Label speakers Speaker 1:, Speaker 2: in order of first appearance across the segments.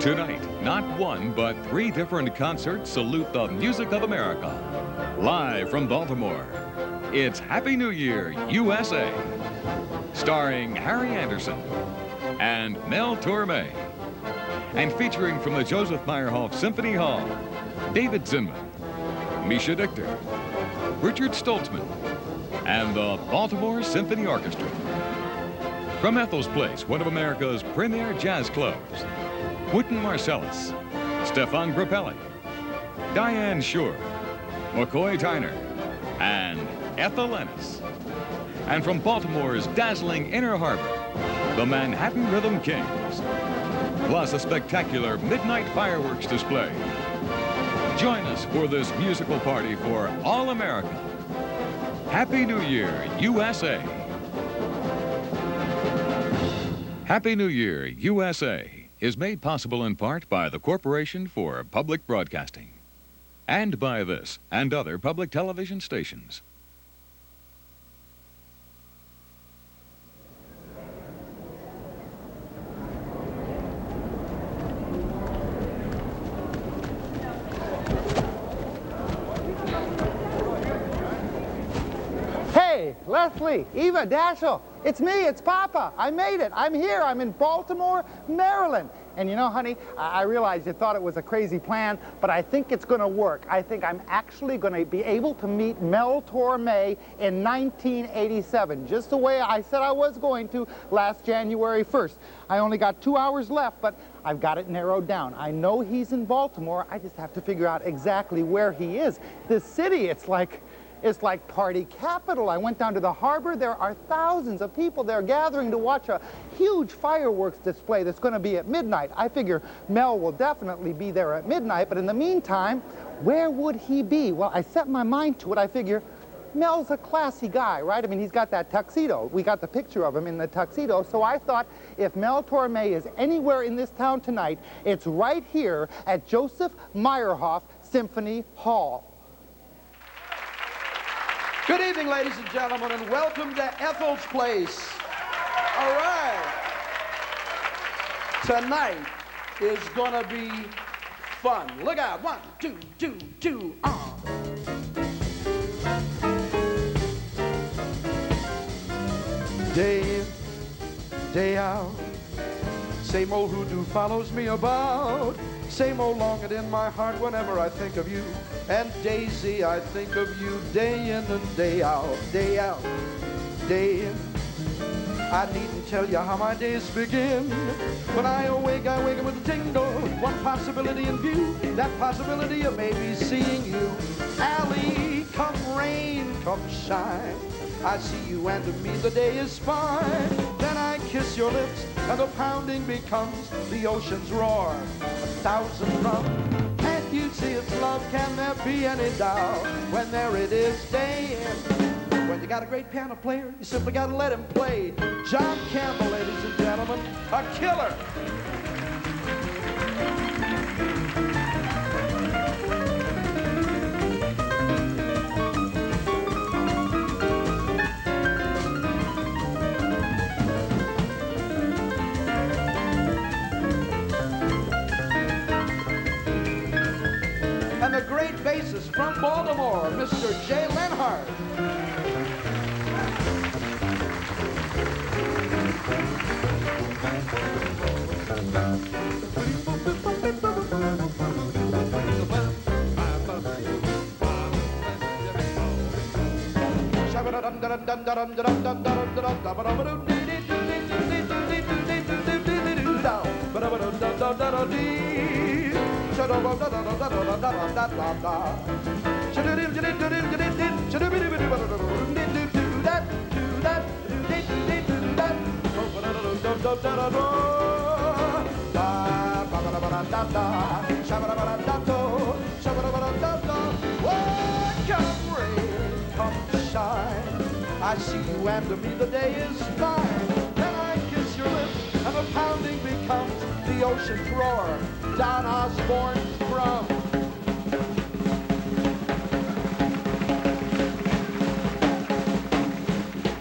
Speaker 1: Tonight, not one, but 3 different concerts salute the music of America. Live from Baltimore, it's Happy New Year, USA. Starring Harry Anderson and Mel Torme. And featuring from the Joseph Meyerhoff Symphony Hall, David Zinman, Misha Dichter, Richard Stoltzman, and the Baltimore Symphony Orchestra. From Ethel's Place, one of America's premier jazz clubs, Wynton Marsalis, Stephane Grappelli, Diane Schuur, McCoy Tyner, and Ethel Ennis. And from Baltimore's dazzling Inner Harbor, the Manhattan Rhythm Kings. Plus a spectacular midnight fireworks display. Join us for this musical party for all America. Happy New Year, USA. Happy New Year, USA is made possible in part by the Corporation for Public Broadcasting and by this and other public television stations.
Speaker 2: Hey, Leslie, Eva, Dashiell, it's me, it's Papa. I made it. I'm here. I'm in Baltimore, Maryland. And you know, honey, I realize you thought it was a crazy plan, but I think it's going to work. I think I'm actually going to be able to meet Mel Torme in 1987, just the way I said I was going to last January 1st. I only got 2 hours left, but I've got it narrowed down. I know he's in Baltimore. I just have to figure out exactly where he is. This city, it's like party capital. I went down to the harbor. There are thousands of people there gathering to watch a huge fireworks display that's going to be at midnight. I figure Mel will definitely be there at midnight, but in the meantime, where would he be? Well, I set my mind to it. I figure Mel's a classy guy, right? I mean, he's got that tuxedo. We got the picture of him in the tuxedo, so I thought if Mel Torme is anywhere in this town tonight, it's right here at Joseph Meyerhoff Symphony Hall.
Speaker 3: Good evening, ladies and gentlemen, and welcome to Ethel's Place. All right. Tonight is gonna be fun. Look out. 1, 2, 2, 2, Day in, day out, same old hoodoo follows me about. Same old longing in my heart whenever I think of you. And Daisy, I think of you day in and day out, day out, day in. I needn't tell you how my days begin. When I wake up with a tingle, one possibility in view. That possibility of maybe seeing you. Allie, come rain, come shine, I see you and to me the day is fine. Then I kiss your lips and the pounding becomes the ocean's roar. 1,000 drums. Can't you see it's love? Can there be any doubt? When there it is, day in. When you got a great piano player, you simply got to let him play. John Campbell, ladies and gentlemen, a killer. And the great bassist from Baltimore, Mr. Jay Lenhart. I see you and to me the day is fine. Then I kiss your lips and the pounding becomes the ocean's roar. Don Osborne's drum.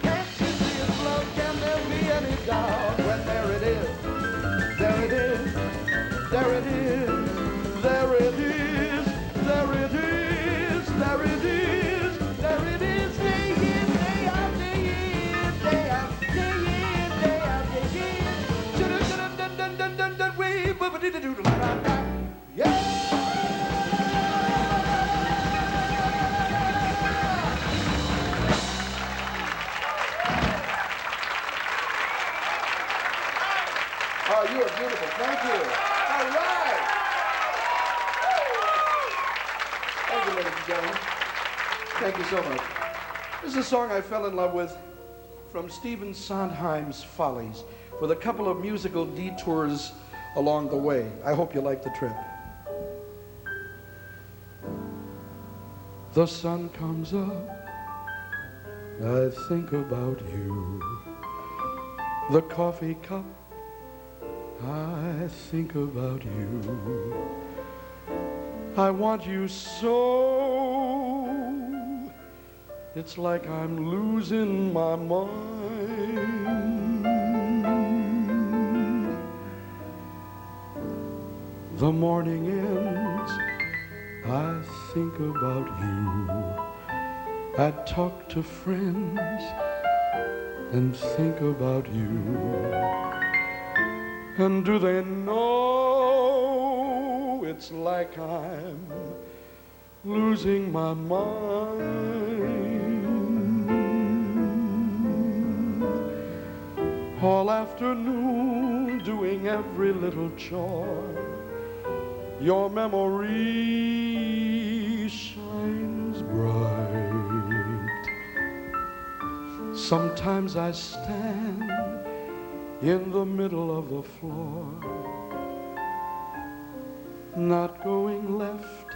Speaker 3: Can't you see it's love? Can there be any doubt? When there it is, There it is, there it is, there it is, there it is, there it is, day in, day out, day in, day out, day in, day out, day in. Shoulda, way, ba-ba-dee-da-doo-da-da-da. Yeah! Oh, you are beautiful. Thank you. All right. Thank you, ladies and gentlemen. Thank you so much. This is a song I fell in love with from Stephen Sondheim's Follies with a couple of musical detours along the way. I hope you like the trip. The sun comes up, I think about you. The coffee cup, I think about you. I want you so, it's like I'm losing my mind. The morning ends, I think about you. I talk to friends and think about you. And do they know it's like I'm losing my mind? All afternoon doing every little chore, your memory shines bright. Sometimes I stand in the middle of the floor, not going left,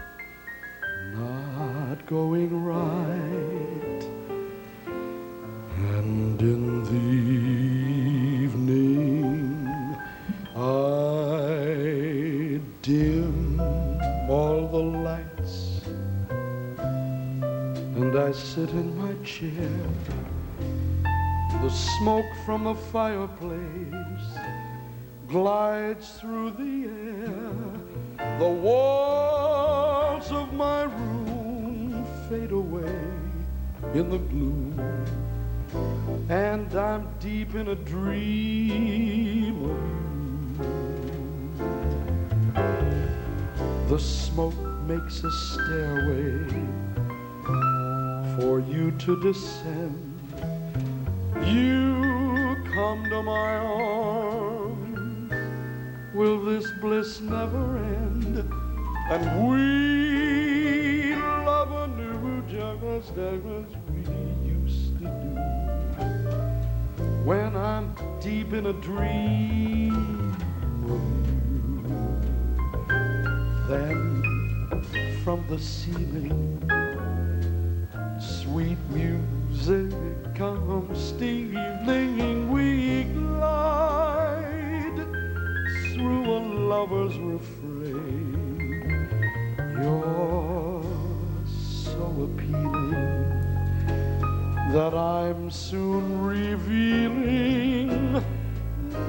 Speaker 3: not going right. And in the evening I dim all the lights and I sit in my chair. The smoke from the fireplace glides through the air. The walls of my room fade away in the gloom, and I'm deep in a dream of you. The smoke makes a stairway for you to descend. You come to my arms, will this bliss never end? And we love anew just as we used to do. When I'm deep in a dream of you, then from the ceiling sweet music comes stealing. We glide through a lover's refrain. You're so appealing that I'm soon revealing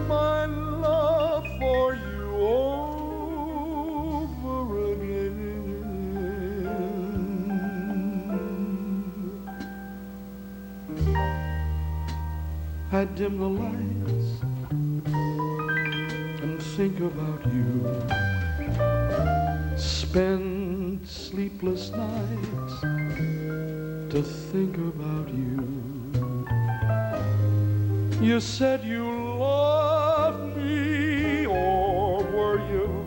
Speaker 3: my love for you over again. I dim the lights and think about you. Spend sleepless nights to think about you. You said you loved me, or were you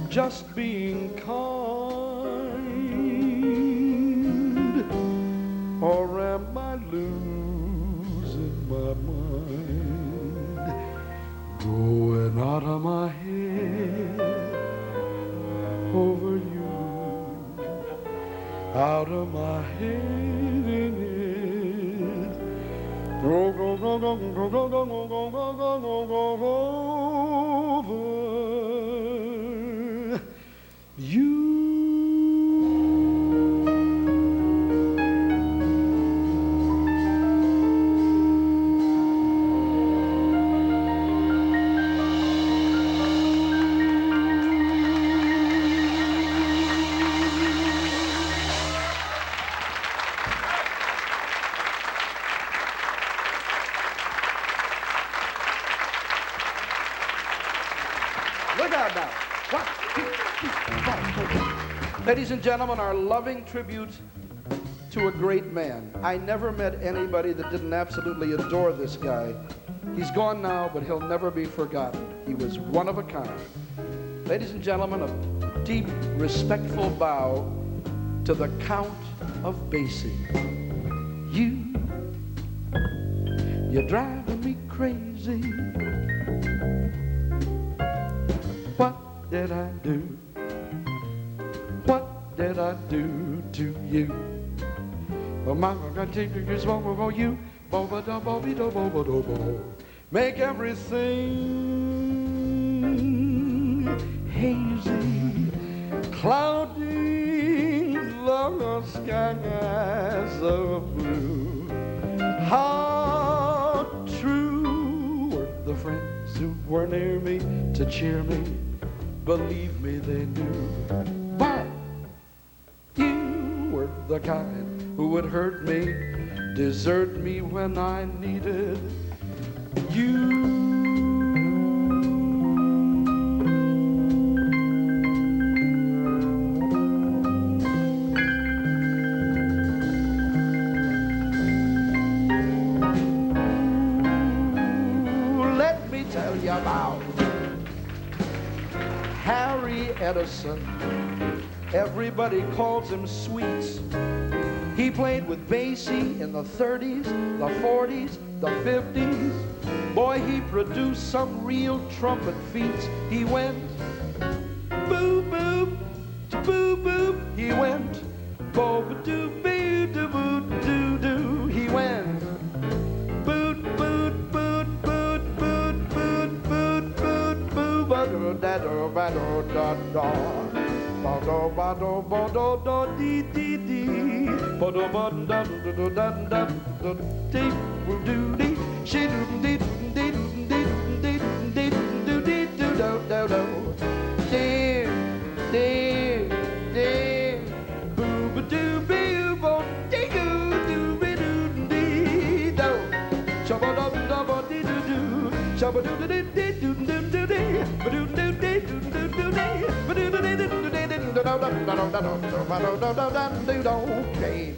Speaker 3: just being kind? Or am I losing my mind, going out of my head over you, out of my head. Over you. Look out now. 1, 2, 3, 4. Ladies and gentlemen, our loving tribute to a great man. I never met anybody that didn't absolutely adore this guy. He's gone now, but he'll never be forgotten. He was one of a kind. Ladies and gentlemen, a deep, respectful bow to the Count of Basie. You're driving me crazy. What did I do? What did I do to you? Well, mama, gonna take you, for you. Make everything hazy, cloudy, long skies of blue. How true were the friends who were near me to cheer me. Believe me, they knew. But you were the kind who would hurt me, desert me when I needed you. Let me tell you about Harry Edison. Everybody calls him Sweets. He played with Basie in the 30s, the 40s, the 50s. Boy, he produced some real trumpet feats. He went boo boo, boo boo. He went bo ba doo boo doo boo doo doo. He went boot boot boot boot boot boot boot boot boo ba doo da doo ba doo da da. Ba do ba do ba do do dee dee dee. Ba do ba da do do da da do dee do dee. She do dee dee dee dee dee do dee do do do do. Dee dee dee. Boo ba doo boo bo dee doo doo be doo dee do. Shabba da da ba dee doo doo. Shabba doo doo dee dee doo doo doo dee. Ba doo doo dee doo doo doo dee. Ba doo doo dee doo doo dee. Okay,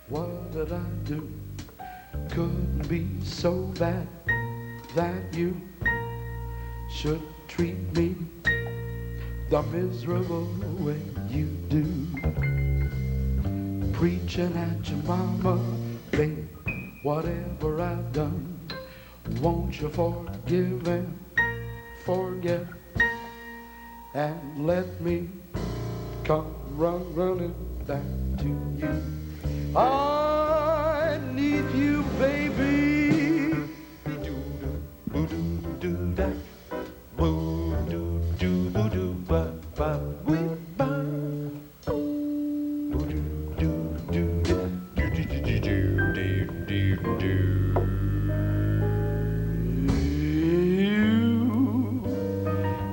Speaker 3: what did I do? Couldn't be so bad that you should treat me the miserable way you do. Preaching at your mama, babe, whatever I've done, won't you forgive and forget and let me come running back to you. I need you, baby. Boo-doo-doo-da, boo-doo-doo-doo-ba-ba, wee-ba.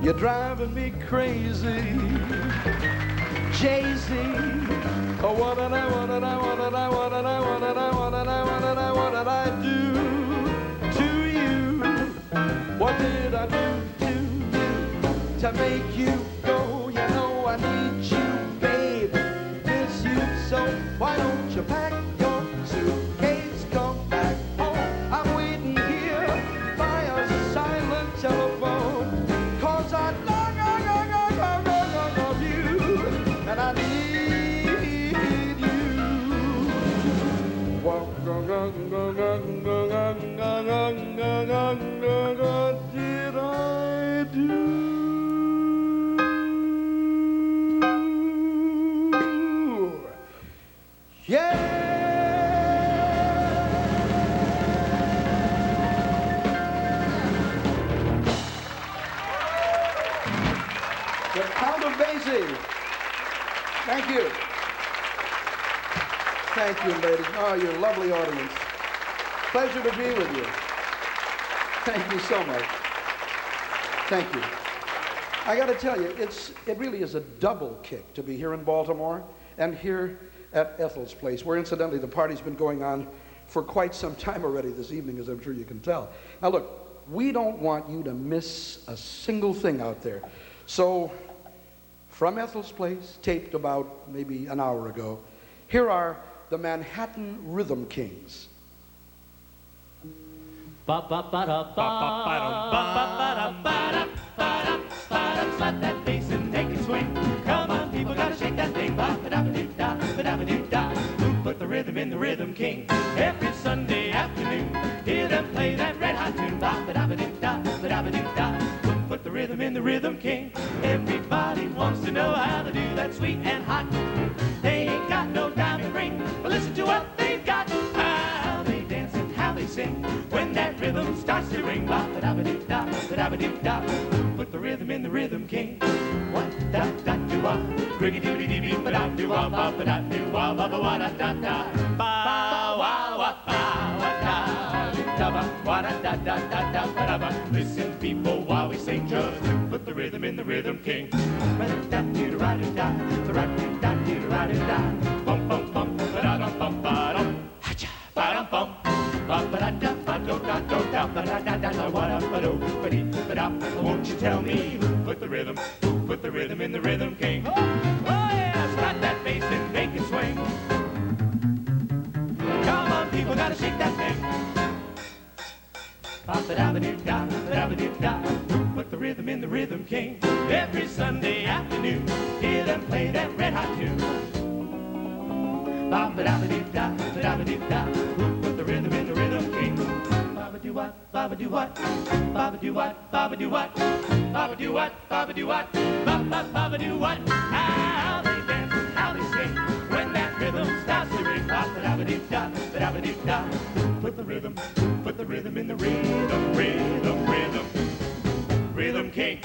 Speaker 3: You're driving me crazy. Jay-Z, oh, what did I do to you? What did I do to you to make you go? You know I need you, babe, miss you so. Why don't you pack your suitcase, come back home? I'm waiting here by a silent telephone, 'cause I love you. And I need you. What did I do? Yeah! The Count of Basie. Thank you. Thank you, ladies. Oh, you're a lovely audience. Pleasure to be with you. Thank you so much. Thank you. I got to tell you, it really is a double kick to be here in Baltimore and here at Ethel's place, where incidentally the party's been going on for quite some time already this evening, as I'm sure you can tell. Now look, we don't want you to miss a single thing out there. So, from Ethel's place, taped about maybe an hour ago, here are the Manhattan Rhythm Kings.
Speaker 4: Slap that bass and take a swing. Come on, people, gotta shake that thing. Who put the rhythm in the Rhythm King? Every Sunday afternoon, hear them play that red hot tune. Who put the rhythm in the Rhythm King? Everybody wants to know how to do that sweet and hot. They ain't got no diamond ring, but listen to what they've got. How they dance and how they sing when that rhythm starts to ring. Who put the rhythm in the Rhythm King? What da da do wah, riggy doody dee dee ba da do wah ba da do wah ba wa da da da ba wa wa ba wa da da ba wa da da da da da ba da ba. Listen, people, while we sing, just who put the rhythm in the Rhythm King? Ba da do da ra da da ra da do da ra da da bum bum bum ba da dum bum ba dum ha-cha ba dum bum. Won't you tell me who put the rhythm in the Rhythm King? Oh yeah, slap that bass and make it swing. Come on, people, gotta shake that thing. Who put the rhythm in the Rhythm King? Every Sunday afternoon, hear them play that red hot tune. Who put the rhythm in the Rhythm King? Baba do what, baba do what, baba do what, baba do what, baba do what, baba do what, baba do what. How they dance and how they sing when that rhythm starts to ring. Put the rhythm in the Rhythm King.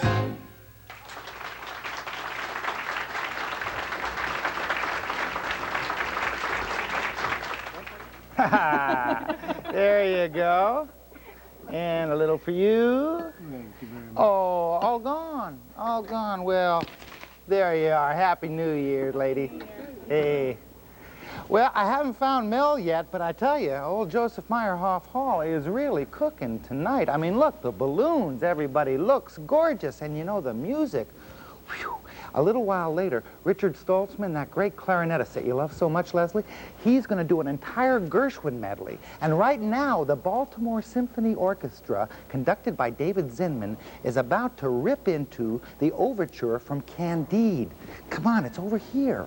Speaker 2: There you go. And a little for you.
Speaker 5: Thank you very much.
Speaker 2: Oh, all gone. All gone. Well, there you are. Happy New Year, lady. Hey. Well, I haven't found Mel yet, but I tell you, old Joseph Meyerhoff Hall is really cooking tonight. I mean, look, the balloons, everybody looks gorgeous. And you know, the music. Whew. A little while later, Richard Stoltzman, that great clarinetist that you love so much, Leslie, he's going to do an entire Gershwin medley. And right now, the Baltimore Symphony Orchestra, conducted by David Zinman, is about to rip into the overture from Candide. Come on, it's over here.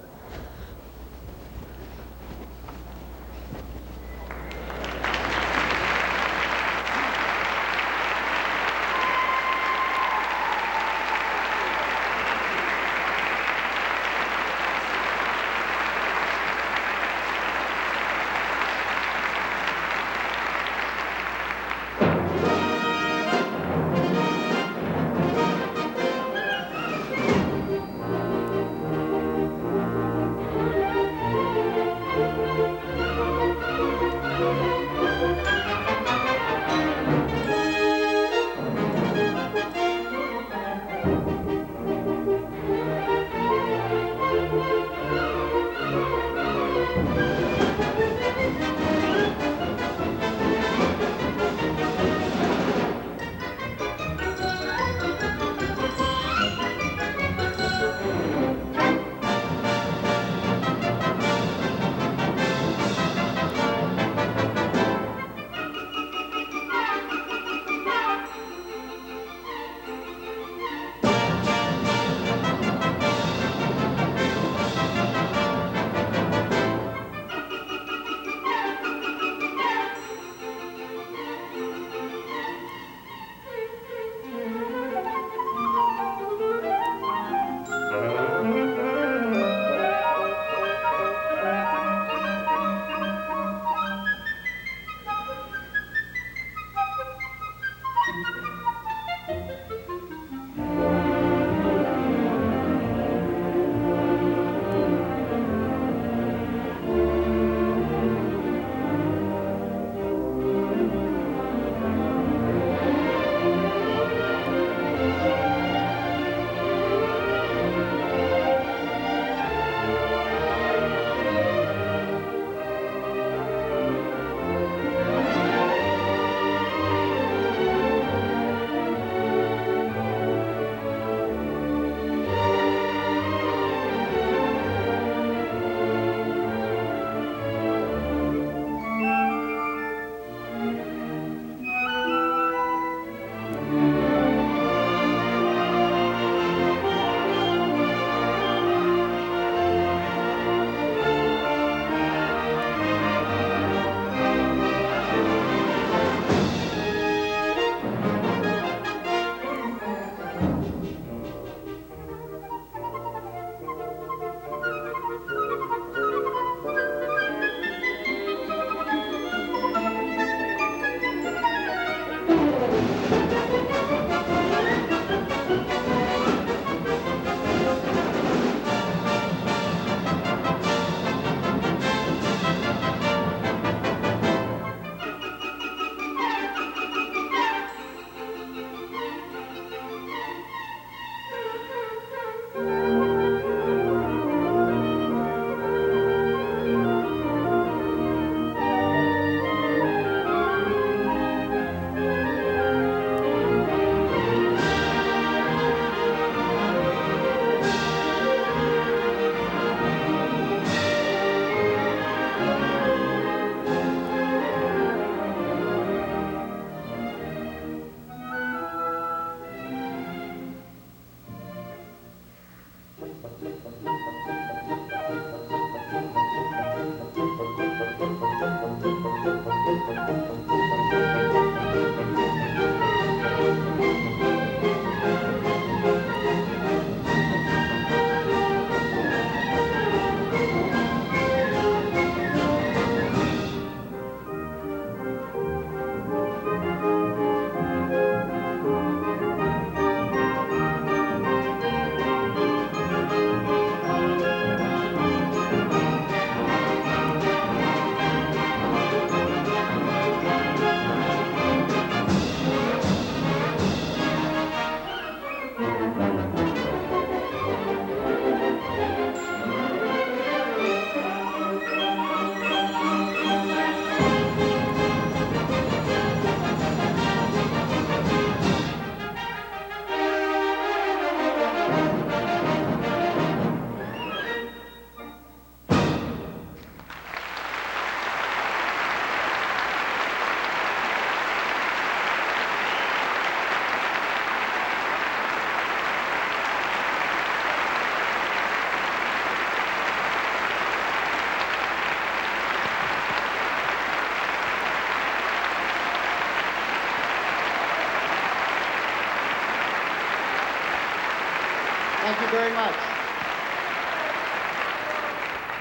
Speaker 5: Thank you very much.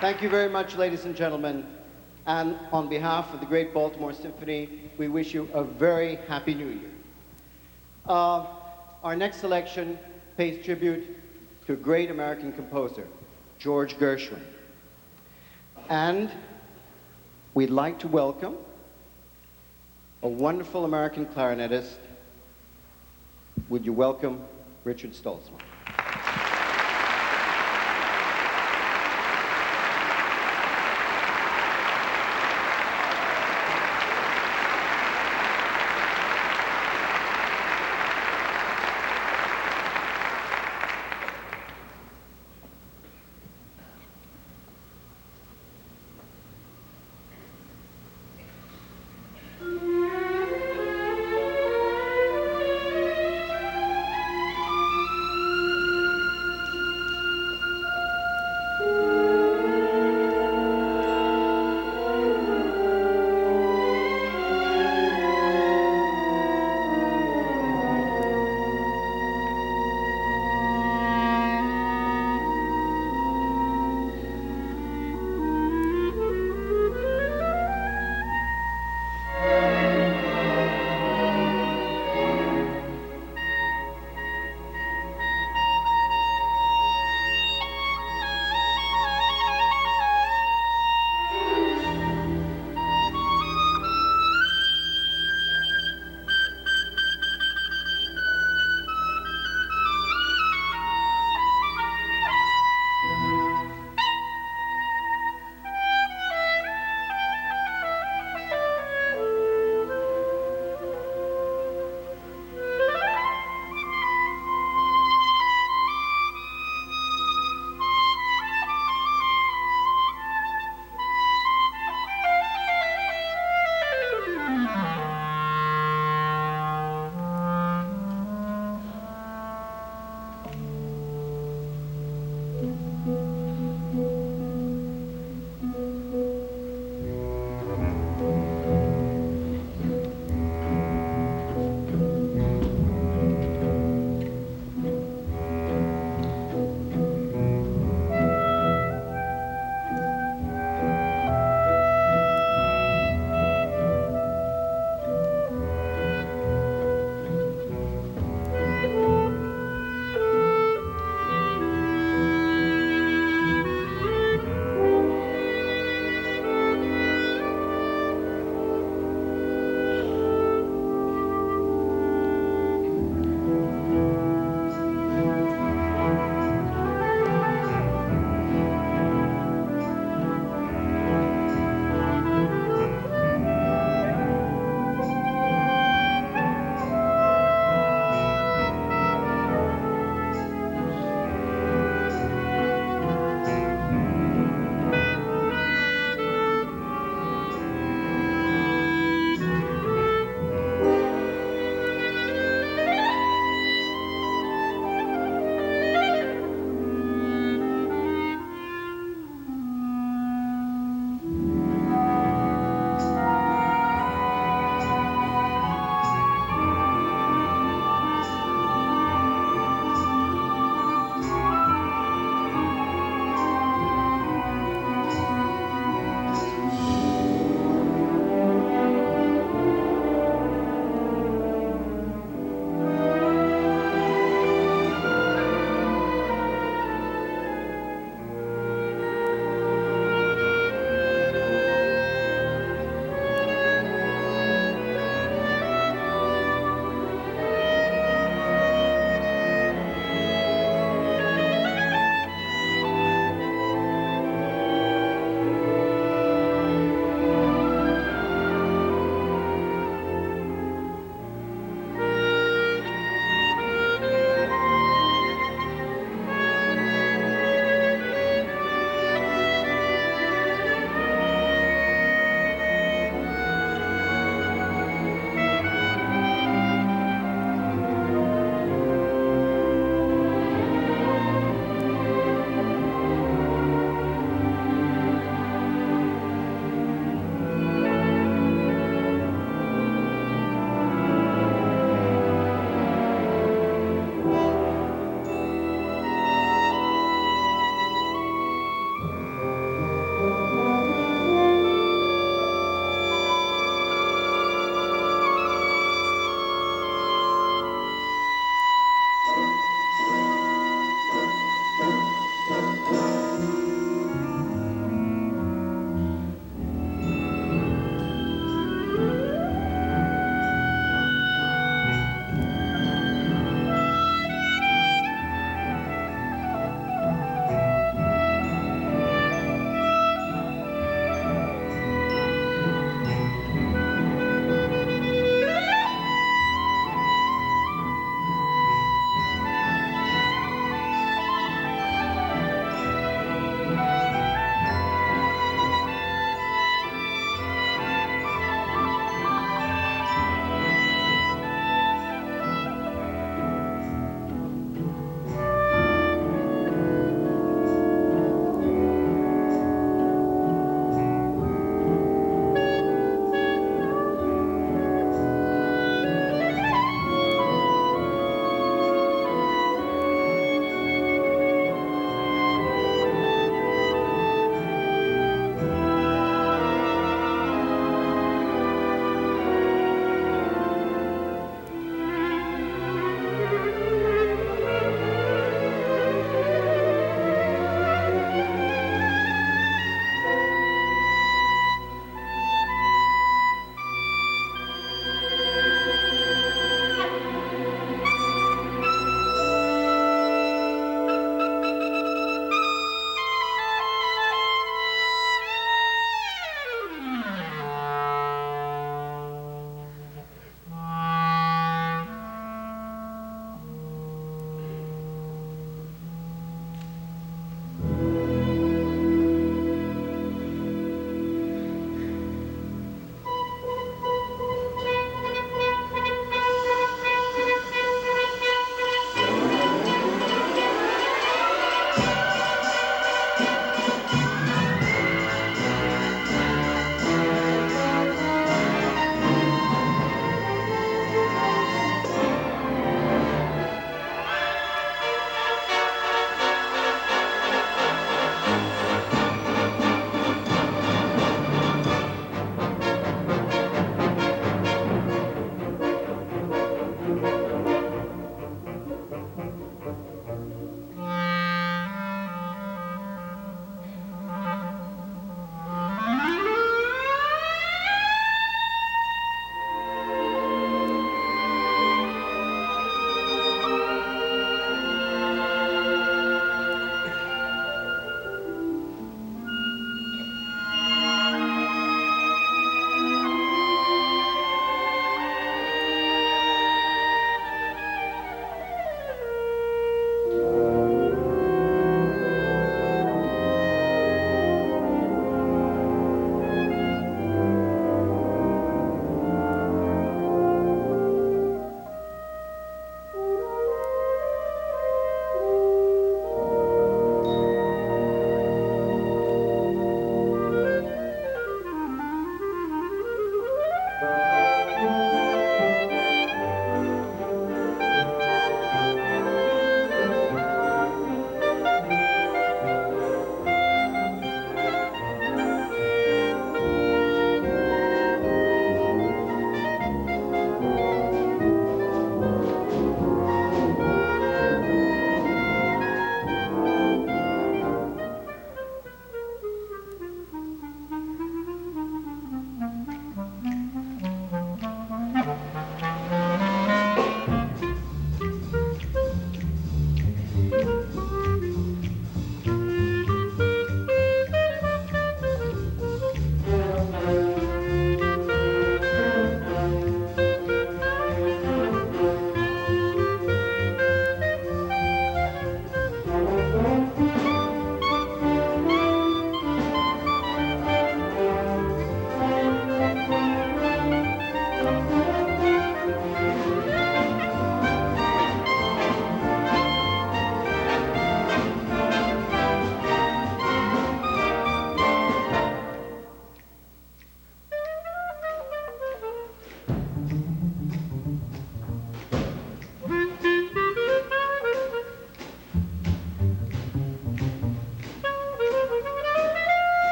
Speaker 5: Thank you very much, ladies and gentlemen. And on behalf of the Great Baltimore Symphony, we wish you a very happy New Year. Our next selection pays tribute to a great American composer, George Gershwin. And we'd like to welcome a wonderful American clarinetist. Would you welcome Richard Stoltzman?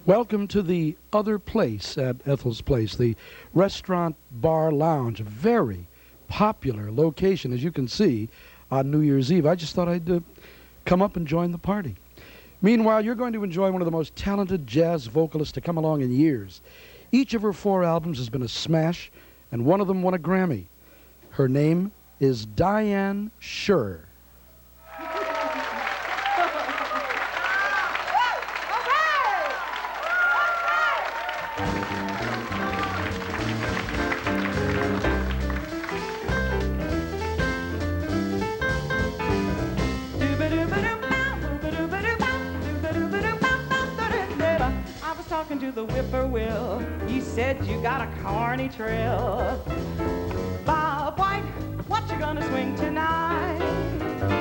Speaker 3: Welcome to the other place at Ethel's place, the restaurant bar lounge, a very popular location, as you can see, on New Year's Eve. I just thought I'd come up and join the party. Meanwhile, you're going to enjoy one of the most talented jazz vocalists to come along in years. Each of her 4 albums has been a smash, and one of them won a Grammy. Her name is Diane Schuur.
Speaker 6: To the whippoorwill, you said you got a carny trail. Bob White, what you gonna swing tonight?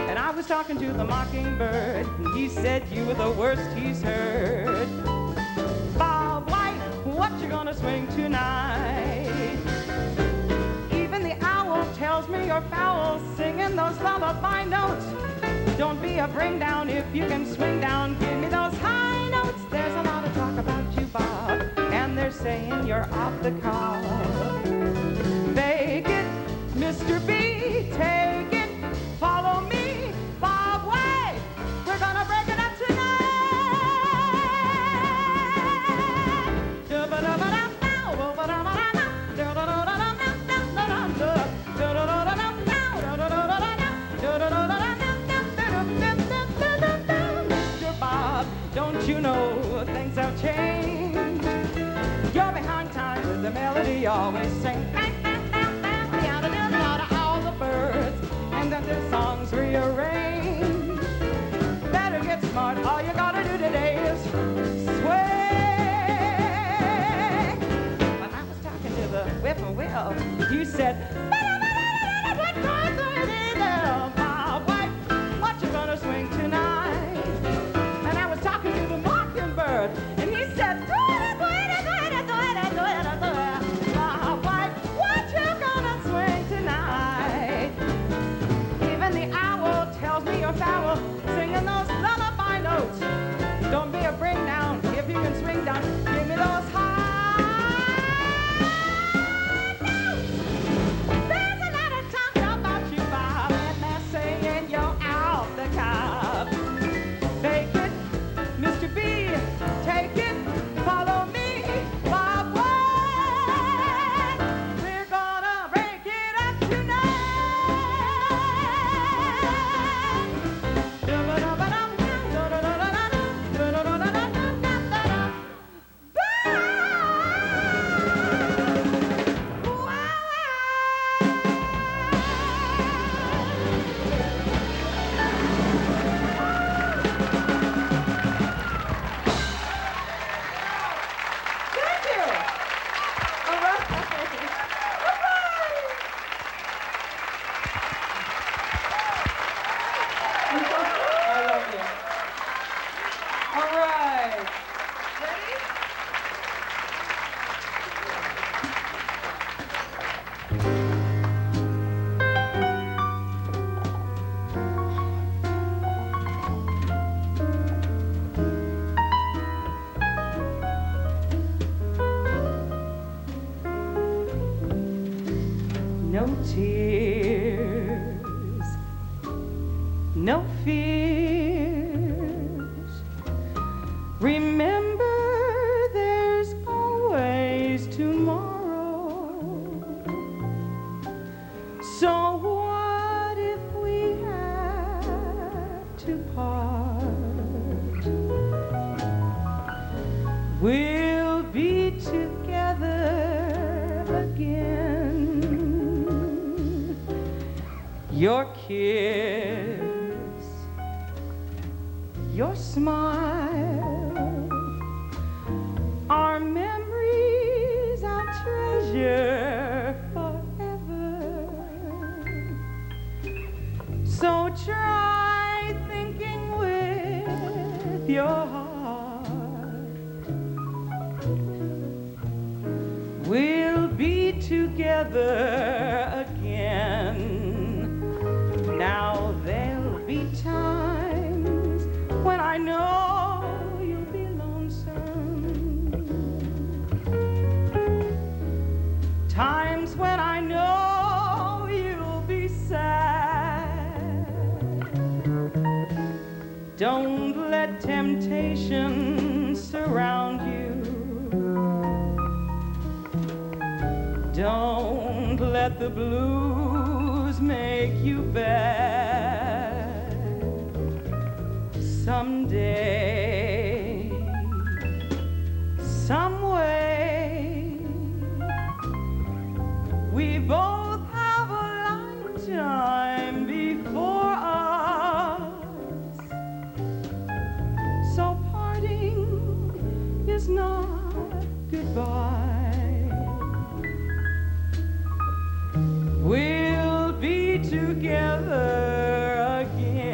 Speaker 6: And I was talking to the mockingbird, and he said you were the worst he's heard. Bob White, what you gonna swing tonight? Even the owl tells me you're foul, singing those lullaby notes. Don't be a bring down if you can swing down, give me those high notes. There's a lot of talk about you, Bob, and they're saying you're off the cob. Fake it, Mr. B, take it, follow me, Bob White, we're gonna break it up tonight. Mr. Bob, don't you know things have changed? You're behind time with the melody, always sing. All the birds, and then the songs rearranged. Better get smart, all you gotta do today is sway. When I was talking to the whippoorwill, you said, Bob White, what you gonna swing tonight? And I was talking to the mockingbird, and he said, Bob White, what you gonna swing tonight? Even the owl tells me you're foul, singing those lullaby notes. Don't be a bring down, if you can swing down, give me those high notes. There's a lot of talk about you, Bob, and they're saying you're out the cob. Fake it, Mr. B, take it, follow me, Bob White. We're gonna break it up tonight. Thank you. All right. I love you. All right. Ready? No tears, no fears. Remember, there's always tomorrow. So what if we have to part? We'll be together again. your kiss, your smile are memories I'll treasure forever. So try thinking with your heart. We'll be together again. Now there'll be times when I know you'll be lonesome, times when I know you'll be sad. Don't let temptation surround you. Don't let the blues make you bad. Someday, some way, we both have a lifetime before us. So parting is not goodbye. We'll be together again.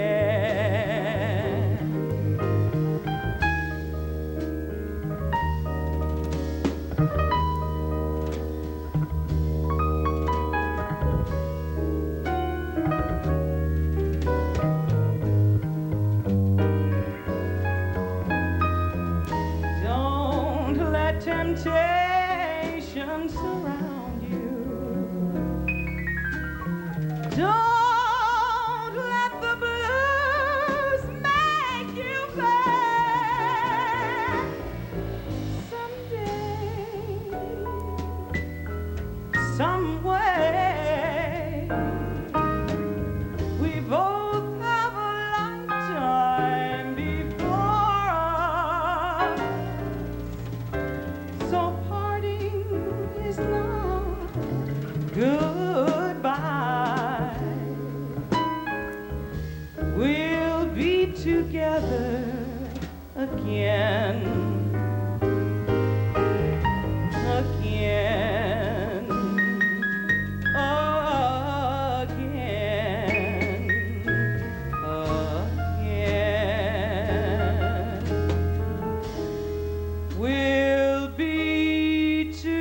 Speaker 6: Don't let temptation surround you. Don't let the blues make you bad. Someday, some way, we both have a lifetime before us. So parting is not goodbye. We'll be together again, again, again, again. We'll be together.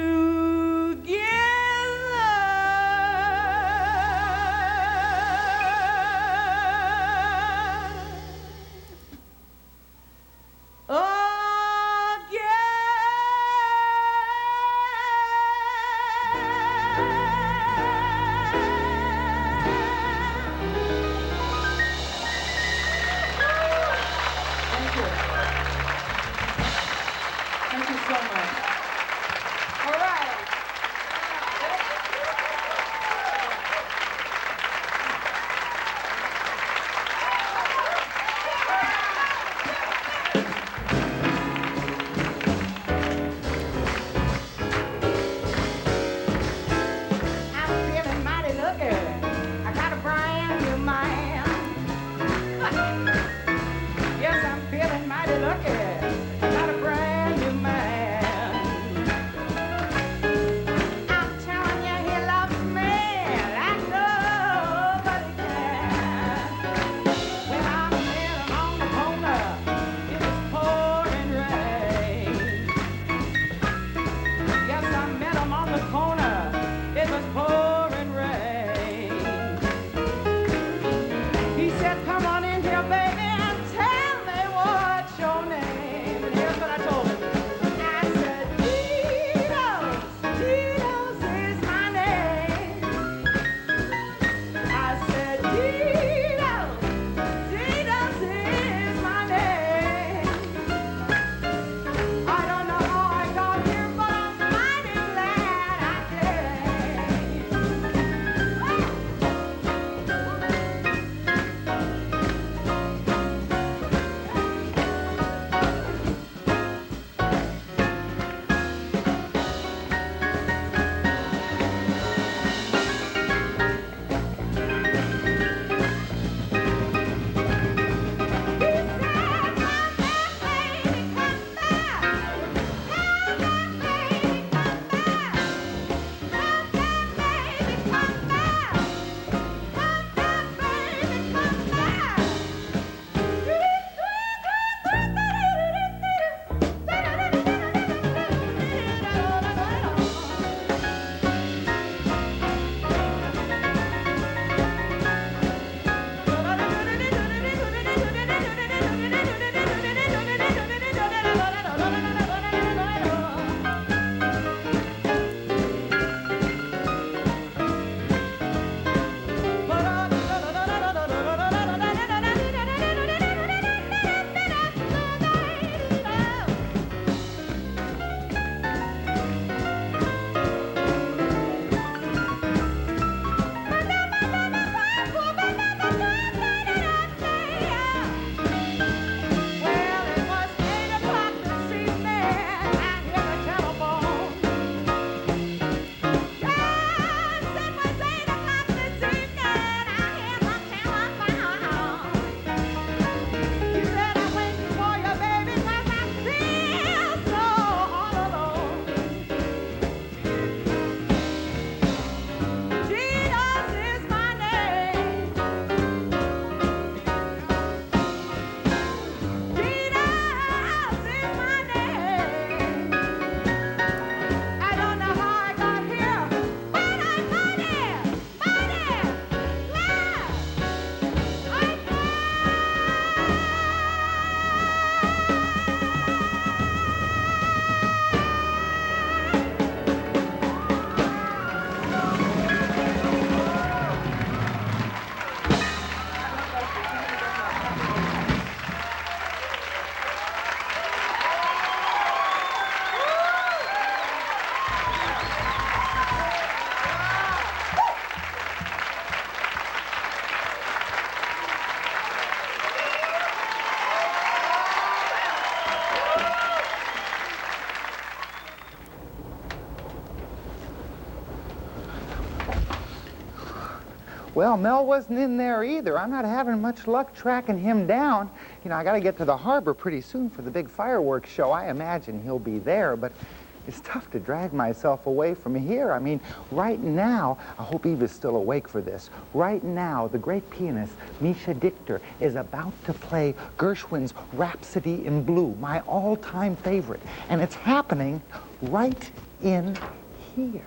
Speaker 2: Well, Mel wasn't in there either. I'm not having much luck tracking him down. You know, I got to get to the harbor pretty soon for the big fireworks show. I imagine he'll be there, but it's tough to drag myself away from here. I mean, right now, I hope Eva's still awake for this. Right now, the great pianist, Misha Dichter, is about to play Gershwin's Rhapsody in Blue, my all-time favorite. And it's happening right in here.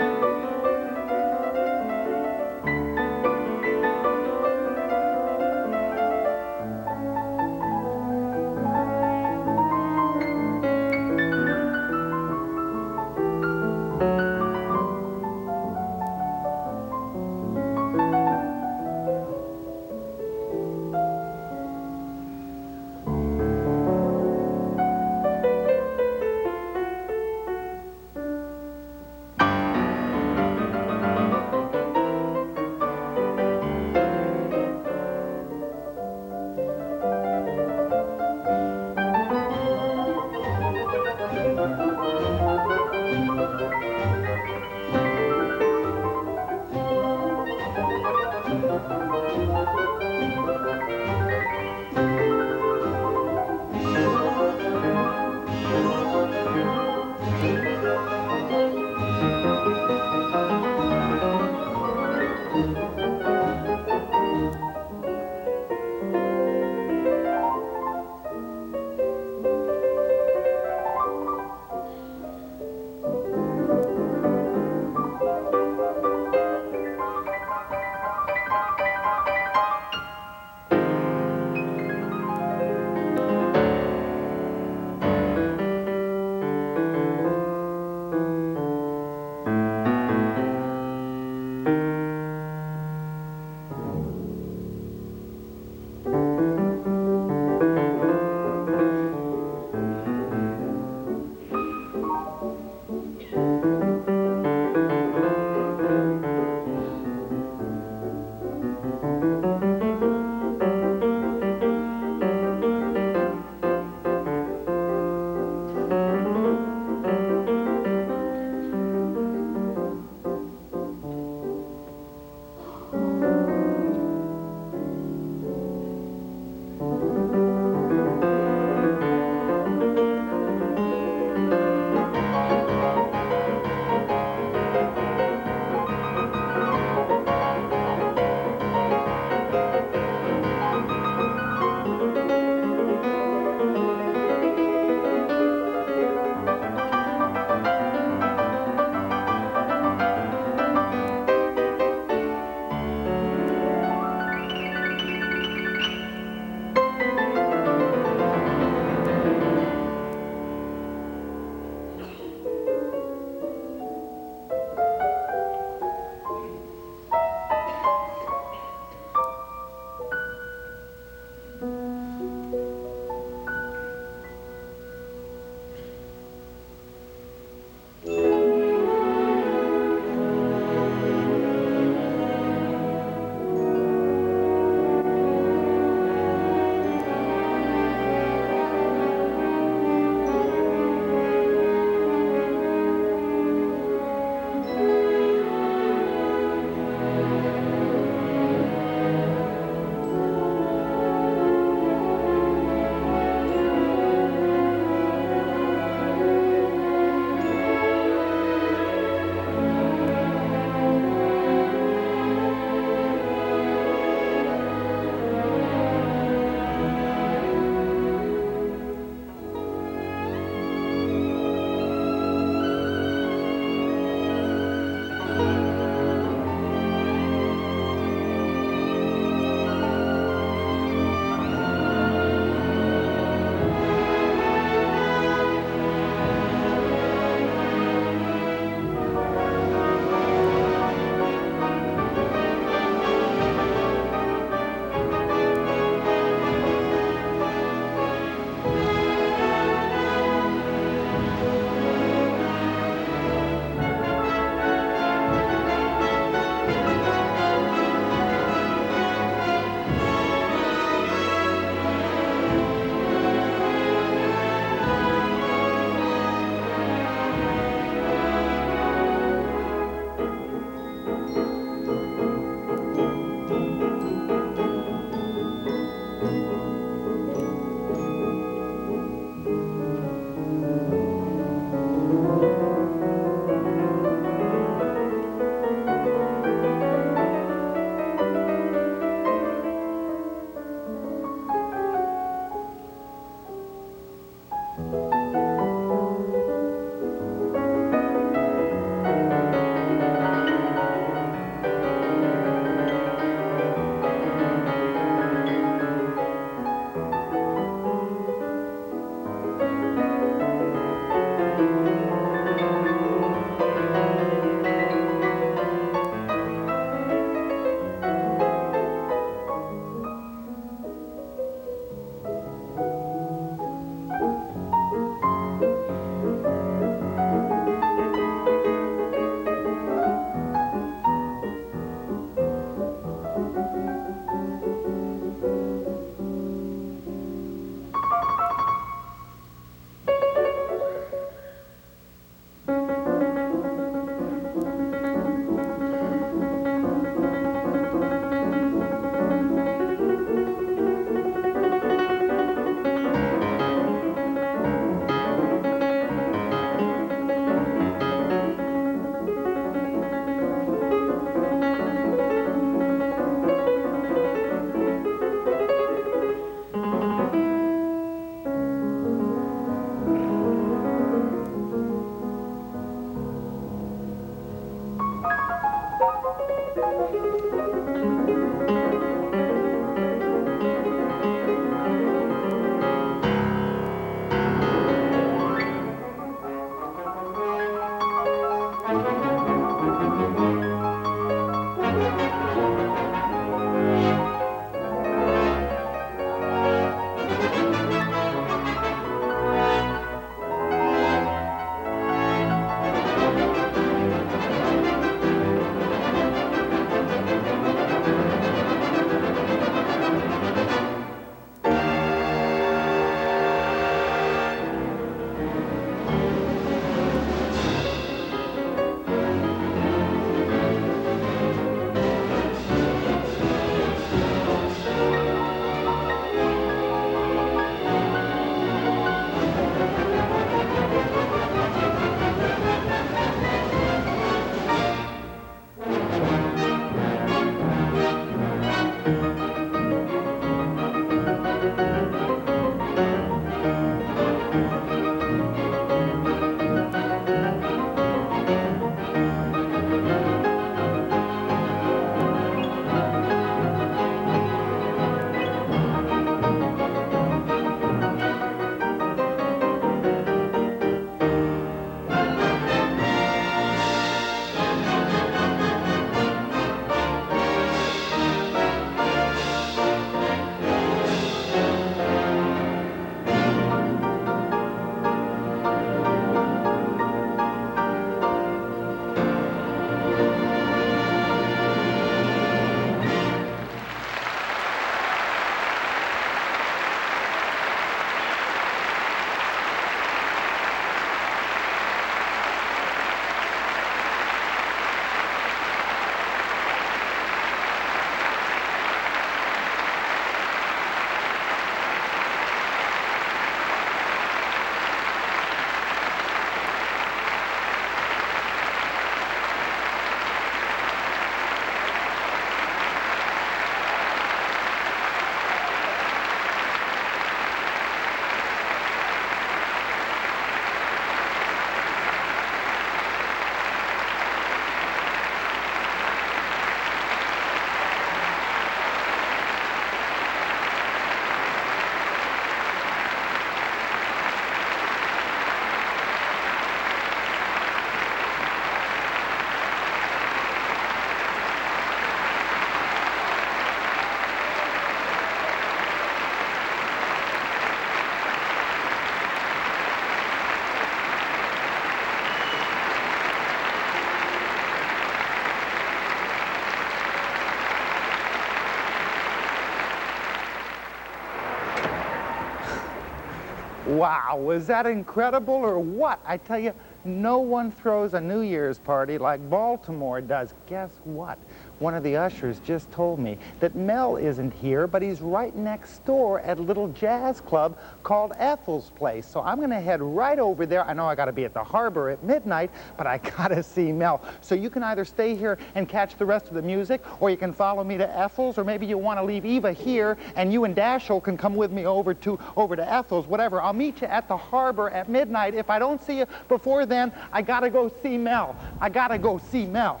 Speaker 2: Wow, was that incredible or what? I tell you, no one throws a New Year's party like Baltimore does. Guess what? One of the ushers just told me that Mel isn't here, but he's right next door at a little jazz club called Ethel's Place. So I'm gonna head right over there. I know I gotta be at the harbor at midnight, but I gotta see Mel. So you can either stay here and catch the rest of the music, or you can follow me to Ethel's, or maybe you wanna leave Eva here and you and Dashiell can come with me over to Ethel's, whatever. I'll meet you at the harbor at midnight. If I don't see you before then, I gotta go see Mel. I gotta go see Mel.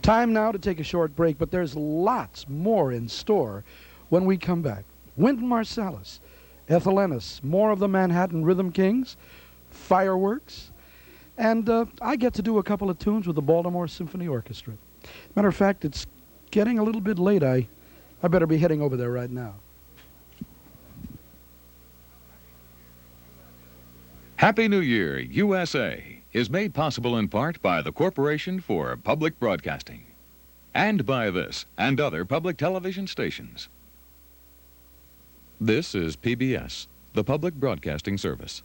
Speaker 3: Time now to take a short break, but there's lots more in store when we come back. Wynton Marsalis, Ethel Ennis, more of the Manhattan Rhythm Kings, fireworks, and I get to do a couple of tunes with the Baltimore Symphony Orchestra. Matter of fact, it's getting a little bit late. I better be heading over there right now.
Speaker 1: Happy New Year, USA is made possible in part by the Corporation for Public Broadcasting and by this and other public television stations. This is PBS, the Public Broadcasting Service.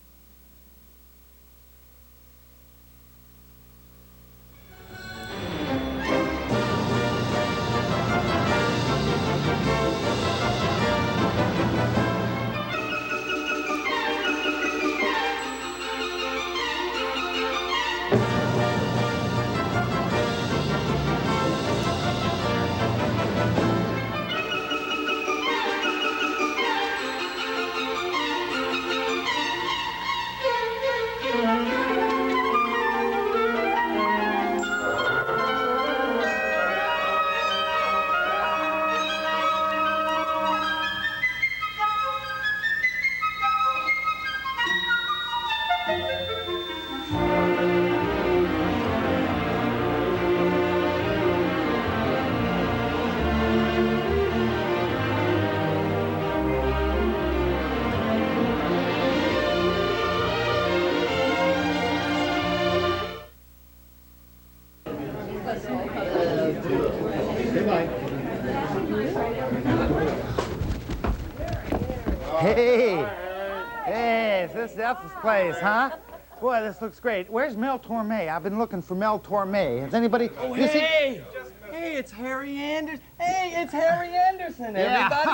Speaker 2: Hey, this is Ethel's Place, huh? Boy, this looks great. Where's Mel Torme? I've been looking for Mel Torme. Has anybody...
Speaker 7: Oh, hey! Hey, it's Harry Anderson. Hey, it's Harry Anderson, everybody.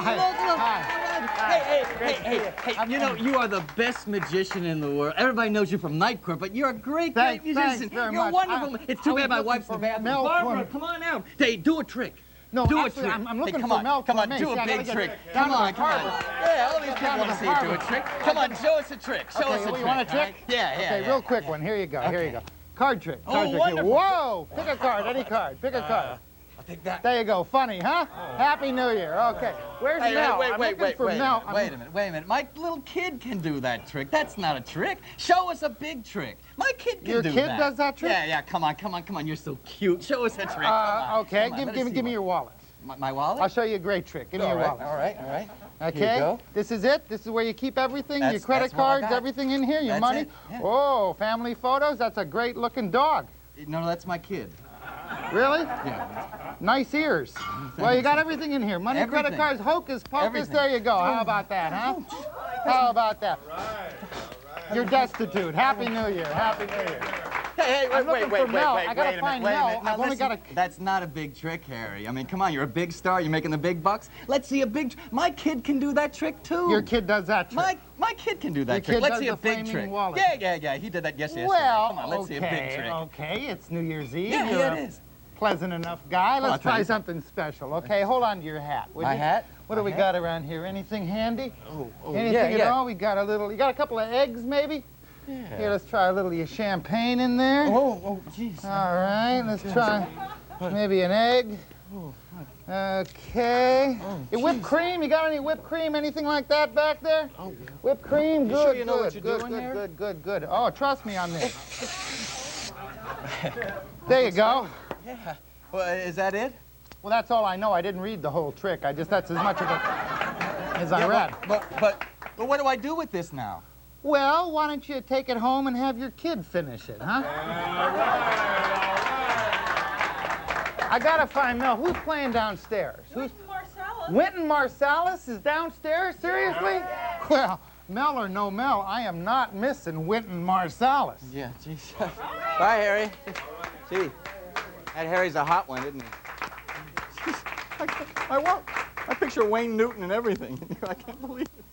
Speaker 2: Hi.
Speaker 7: Hey, you know, you are the best magician in the world. Everybody knows you from Night Court, but you're a great musician.
Speaker 2: Thanks very
Speaker 7: You're
Speaker 2: much.
Speaker 7: wonderful. It's too bad my wife's in the bathroom.
Speaker 2: Mel
Speaker 7: Barbara,
Speaker 2: Torme.
Speaker 7: come on out. Hey, do a trick.
Speaker 2: No,
Speaker 7: do
Speaker 2: actually,
Speaker 7: a trick.
Speaker 2: I'm looking
Speaker 7: hey,
Speaker 2: for Mel
Speaker 7: Come on,
Speaker 2: Torme.
Speaker 7: do a big trick.
Speaker 2: Come on.
Speaker 7: Yeah, all these people want to see you do a trick. Come on, show us a trick. Show us a trick.
Speaker 2: You want a trick?
Speaker 7: Right? Yeah.
Speaker 2: Okay, real quick one. Here you go. Here you go. Card trick.
Speaker 7: Oh,
Speaker 2: Trick.
Speaker 7: wonderful.
Speaker 2: Whoa! Pick a card. Any card. Pick a card.
Speaker 7: I'll take that.
Speaker 2: There you go. Funny, huh? Happy New Year. Okay. Where's Mel?
Speaker 7: Wait
Speaker 2: Mel.
Speaker 7: Wait a minute. My little kid can do that trick. That's not a trick. Show us a big trick. My kid can do that.
Speaker 2: Your kid does that trick?
Speaker 7: Yeah. Come on. You're so cute. Show us a trick.
Speaker 2: Okay. Give me your wallet.
Speaker 7: My wallet?
Speaker 2: I'll show you a great trick. Give me your wallet.
Speaker 7: All right.
Speaker 2: Okay.
Speaker 7: Here you go.
Speaker 2: This is it. This is where you keep everything. Your credit
Speaker 7: that's what I
Speaker 2: cards,
Speaker 7: got.
Speaker 2: everything in here. Your
Speaker 7: That's
Speaker 2: money.
Speaker 7: it, yeah.
Speaker 2: Oh, family photos. That's a great looking dog.
Speaker 7: No, that's my kid.
Speaker 2: Really?
Speaker 7: Yeah.
Speaker 2: Nice ears. Well, you got everything in here. Money,
Speaker 7: Everything.
Speaker 2: credit cards, hocus pocus.
Speaker 7: Everything.
Speaker 2: There you go. How about that, huh? How about that? You're destitute. Happy New Year. Happy New Year.
Speaker 7: Hey, wait
Speaker 2: for Mel. I gotta
Speaker 7: wait a
Speaker 2: find
Speaker 7: minute.
Speaker 2: Mel.
Speaker 7: Now,
Speaker 2: I've only
Speaker 7: listen,
Speaker 2: got
Speaker 7: That's not a big trick, Harry. I mean, come on, you're a big star. You're making the big bucks. Let's see a big... My kid can do that trick, too.
Speaker 2: Your kid does that trick.
Speaker 7: My kid can do that
Speaker 2: Your
Speaker 7: trick.
Speaker 2: kid
Speaker 7: Let's
Speaker 2: does
Speaker 7: see a
Speaker 2: the
Speaker 7: big
Speaker 2: flaming
Speaker 7: trick.
Speaker 2: wallet.
Speaker 7: Yeah. He did that yesterday.
Speaker 2: Well,
Speaker 7: Come on, let's see a big trick.
Speaker 2: Okay, it's New Year's Eve.
Speaker 7: Yeah,
Speaker 2: You're
Speaker 7: it
Speaker 2: a
Speaker 7: is.
Speaker 2: pleasant enough guy.
Speaker 7: I'll
Speaker 2: Let's
Speaker 7: try
Speaker 2: try
Speaker 7: you.
Speaker 2: something special, okay? Hold on to your hat, would
Speaker 7: My
Speaker 2: you?
Speaker 7: hat?
Speaker 2: What do we got around here? Anything handy? Anything at
Speaker 7: yeah.
Speaker 2: all? We got a little... You got a couple of eggs, maybe?
Speaker 7: Yeah.
Speaker 2: Here, let's try a little of your champagne in there.
Speaker 7: Oh, jeez.
Speaker 2: All right, let's try maybe an egg. Okay. Your whipped cream, you got any whipped cream, anything like that back there? Whipped cream, good,
Speaker 7: sure you know
Speaker 2: good,
Speaker 7: what you're
Speaker 2: good,
Speaker 7: doing
Speaker 2: good,
Speaker 7: there?
Speaker 2: good. Oh, trust me on this. There you go.
Speaker 7: Yeah. Well, is that it?
Speaker 2: Well, that's all I know. I didn't read the whole trick. That's as much of it as I read.
Speaker 7: But what do I do with this now?
Speaker 2: Well, why don't you take it home and have your kid finish it, huh? I gotta find Mel. Who's playing downstairs?
Speaker 6: Wynton Marsalis.
Speaker 2: Wynton Marsalis is downstairs? Seriously? Well, Mel or no Mel, I am not missing Wynton Marsalis.
Speaker 7: Yeah, geez. Bye, Harry. Gee, that Harry's a hot one, isn't he? Jeez, I picture Wayne Newton and everything. I can't believe it.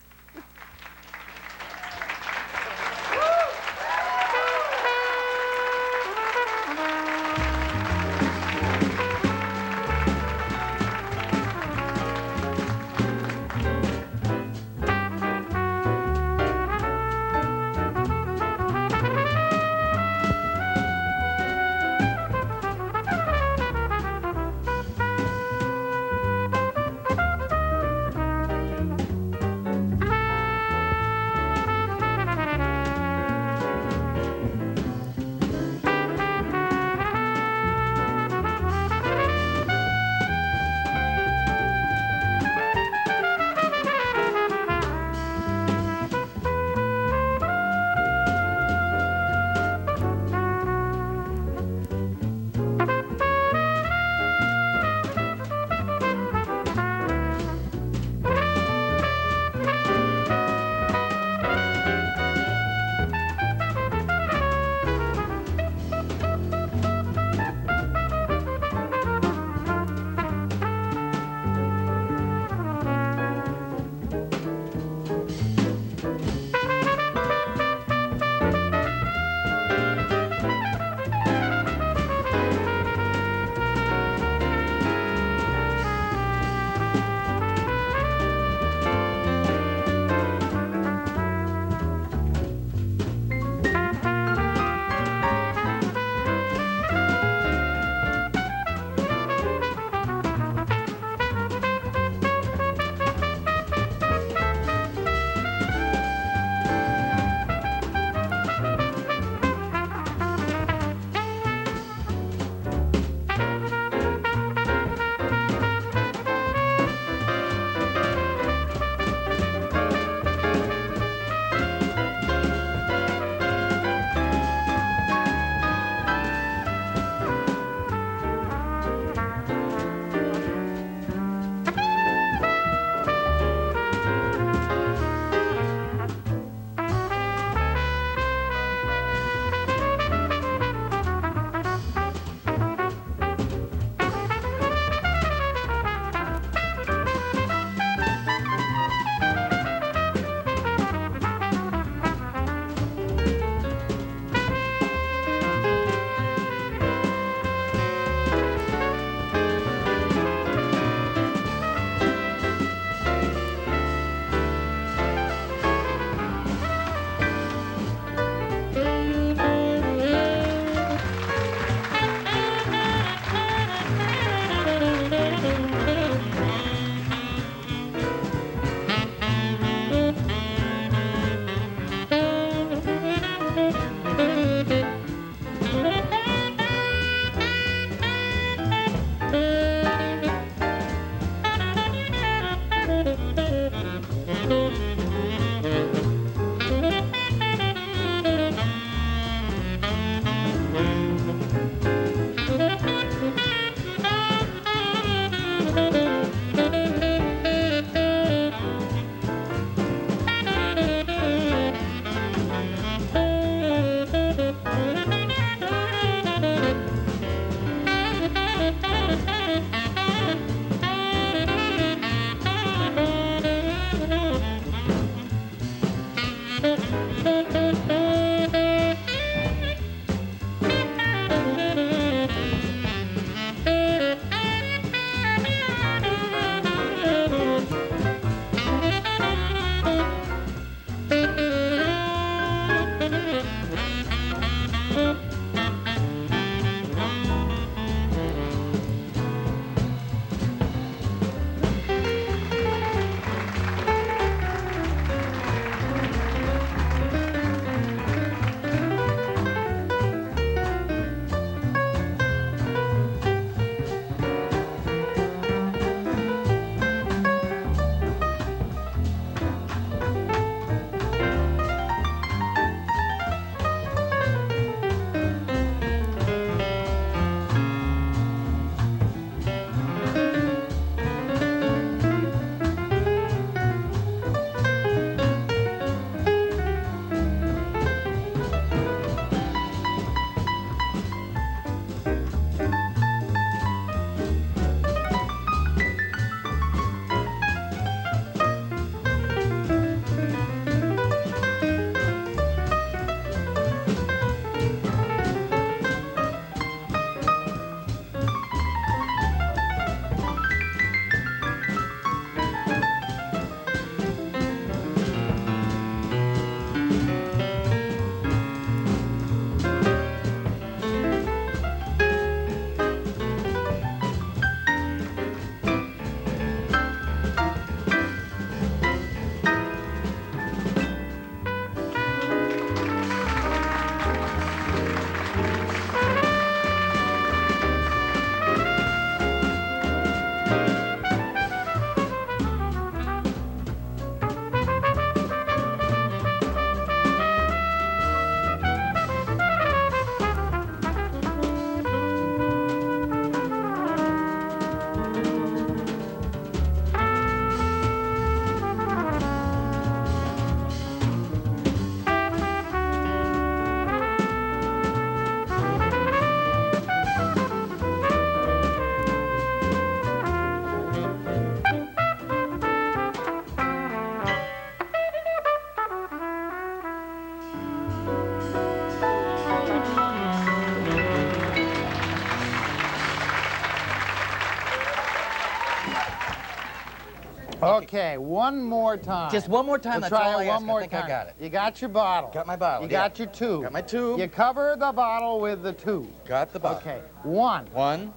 Speaker 2: Okay, one more time.
Speaker 7: Just one more time.
Speaker 2: We'll
Speaker 7: That's
Speaker 2: try
Speaker 7: all
Speaker 2: it
Speaker 7: I
Speaker 2: one
Speaker 7: ask.
Speaker 2: more
Speaker 7: I think
Speaker 2: time.
Speaker 7: I got it.
Speaker 2: You got your bottle.
Speaker 7: Got my bottle.
Speaker 2: You got your tube.
Speaker 7: Got my tube.
Speaker 2: You cover the bottle with the tube.
Speaker 7: Got the bottle.
Speaker 2: Okay, 1,
Speaker 7: One,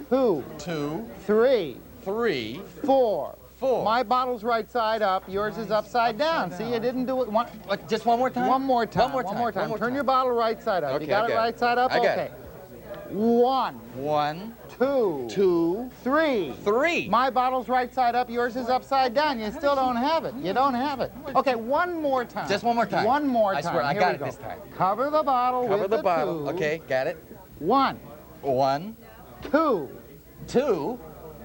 Speaker 2: 2,
Speaker 7: 2,
Speaker 2: 3,
Speaker 7: 3,
Speaker 2: 4.
Speaker 7: 4.
Speaker 2: My bottle's right side up. Yours is upside down. See, you didn't do it.
Speaker 7: Just one more time?
Speaker 2: One more time.
Speaker 7: One more time.
Speaker 2: One more time.
Speaker 7: One more
Speaker 2: Turn
Speaker 7: time.
Speaker 2: your bottle right side up.
Speaker 7: Okay,
Speaker 2: You got
Speaker 7: I
Speaker 2: it
Speaker 7: got
Speaker 2: right
Speaker 7: it.
Speaker 2: side up?
Speaker 7: I got
Speaker 2: Okay.
Speaker 7: it.
Speaker 2: 1,
Speaker 7: 1,
Speaker 2: 2,
Speaker 7: 2,
Speaker 2: 3.
Speaker 7: 3.
Speaker 2: My bottle's right side up, yours is upside down. You still don't have it. You don't have it. Okay, one more time.
Speaker 7: Just one more time.
Speaker 2: One more time.
Speaker 7: I swear, I
Speaker 2: Here
Speaker 7: got
Speaker 2: we
Speaker 7: it
Speaker 2: go.
Speaker 7: this time.
Speaker 2: Cover the bottle
Speaker 7: Cover
Speaker 2: with
Speaker 7: the bottle.
Speaker 2: tube.
Speaker 7: Okay, got it.
Speaker 2: 1,
Speaker 7: 1,
Speaker 2: 2,
Speaker 7: 2,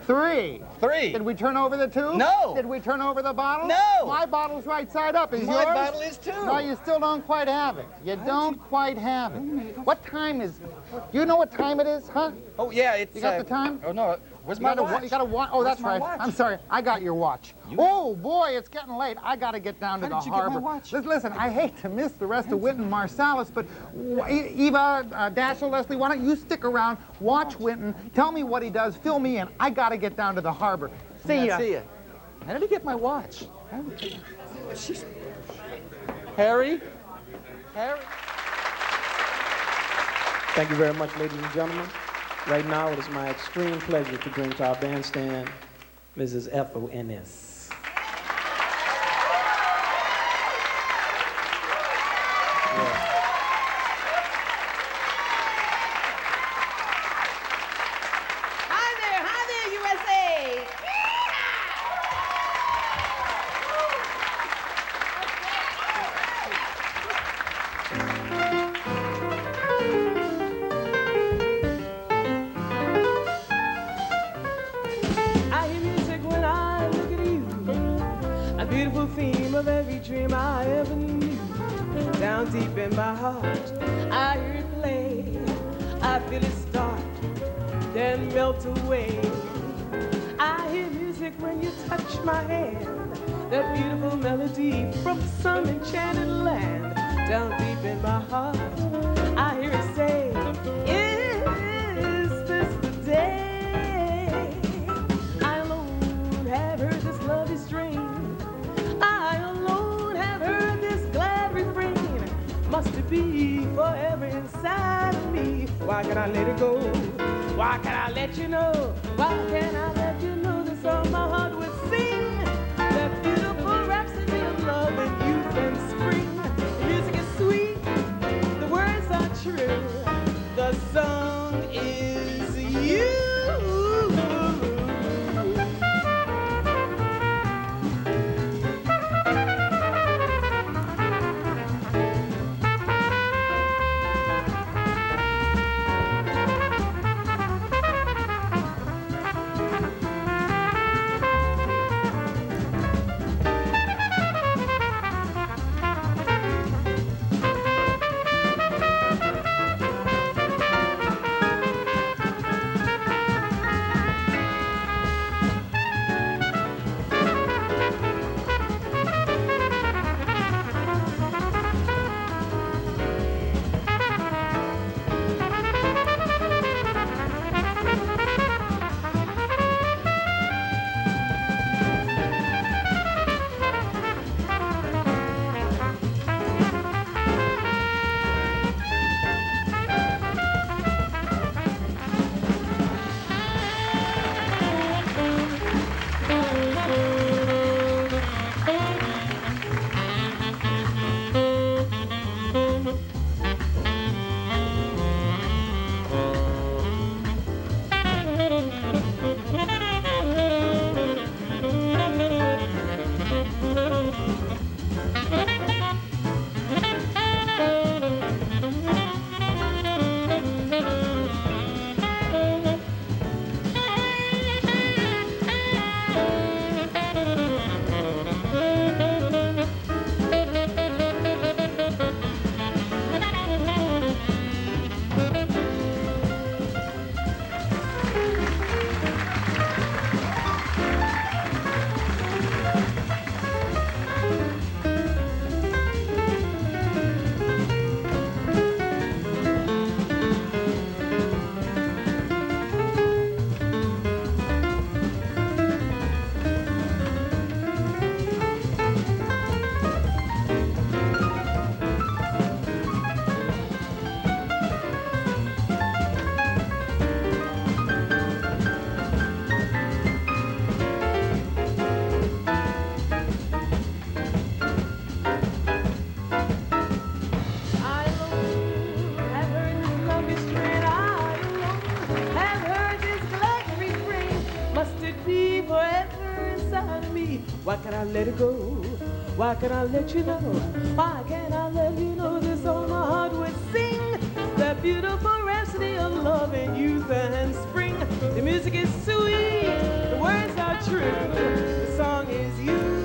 Speaker 2: 3.
Speaker 7: 3.
Speaker 2: Did we turn over the tube?
Speaker 7: No.
Speaker 2: Did we turn over the bottle?
Speaker 7: No.
Speaker 2: My bottle's right side up. Is
Speaker 7: My
Speaker 2: yours?
Speaker 7: bottle is too.
Speaker 2: No, you still don't quite have it. You don't quite have it. What time is? Do you know what time it is, huh?
Speaker 7: Oh, yeah, it's...
Speaker 2: You got the time?
Speaker 7: Oh, no. Where's
Speaker 2: You
Speaker 7: my
Speaker 2: got
Speaker 7: watch?
Speaker 2: you got a watch. Oh, that's
Speaker 7: my
Speaker 2: right.
Speaker 7: watch?
Speaker 2: I'm sorry. I got your watch. Oh boy, it's getting late. I got to get down to
Speaker 7: How
Speaker 2: the
Speaker 7: did you get my
Speaker 2: harbor.
Speaker 7: watch?
Speaker 2: Listen, I hate to miss the rest of Wynton Marsalis, but Eva, Dashiell, Leslie, why don't you stick around, watch Wynton, tell me what he does, fill me in. I got to get down to the harbor. See ya.
Speaker 7: See ya. How did he get my watch? Harry? Harry?
Speaker 8: Thank you very much, ladies and gentlemen. Right now, it is my extreme pleasure to bring to our bandstand Mrs. Ethel Ennis.
Speaker 6: Hi there, USA! I hear music when I look at you, a beautiful theme of every dream I ever knew. Down deep in my heart, I hear it play. I feel it start, then melt away. I hear music when you touch my hand, that beautiful melody from some enchanted land. Down deep in my heart, I hear it say, is this the day? I alone have heard this lovely strain. I alone have heard this glad refrain. Must it be forever inside of me? Why can't I let it go? Why can't I let you know? Why can't I let you know this song my heart would sing? That beautiful rhapsody of love and youth and spring. The music is sweet, the words are true. The song is you. strayed out alone, have heard this glad refrain. Must it be forever inside of me? Why can't I let it go? Why can't I let you know? Why can't I let you know this all my heart would sing? That beautiful rhapsody of love and youth and spring. The music is sweet, the words are true, the song is you.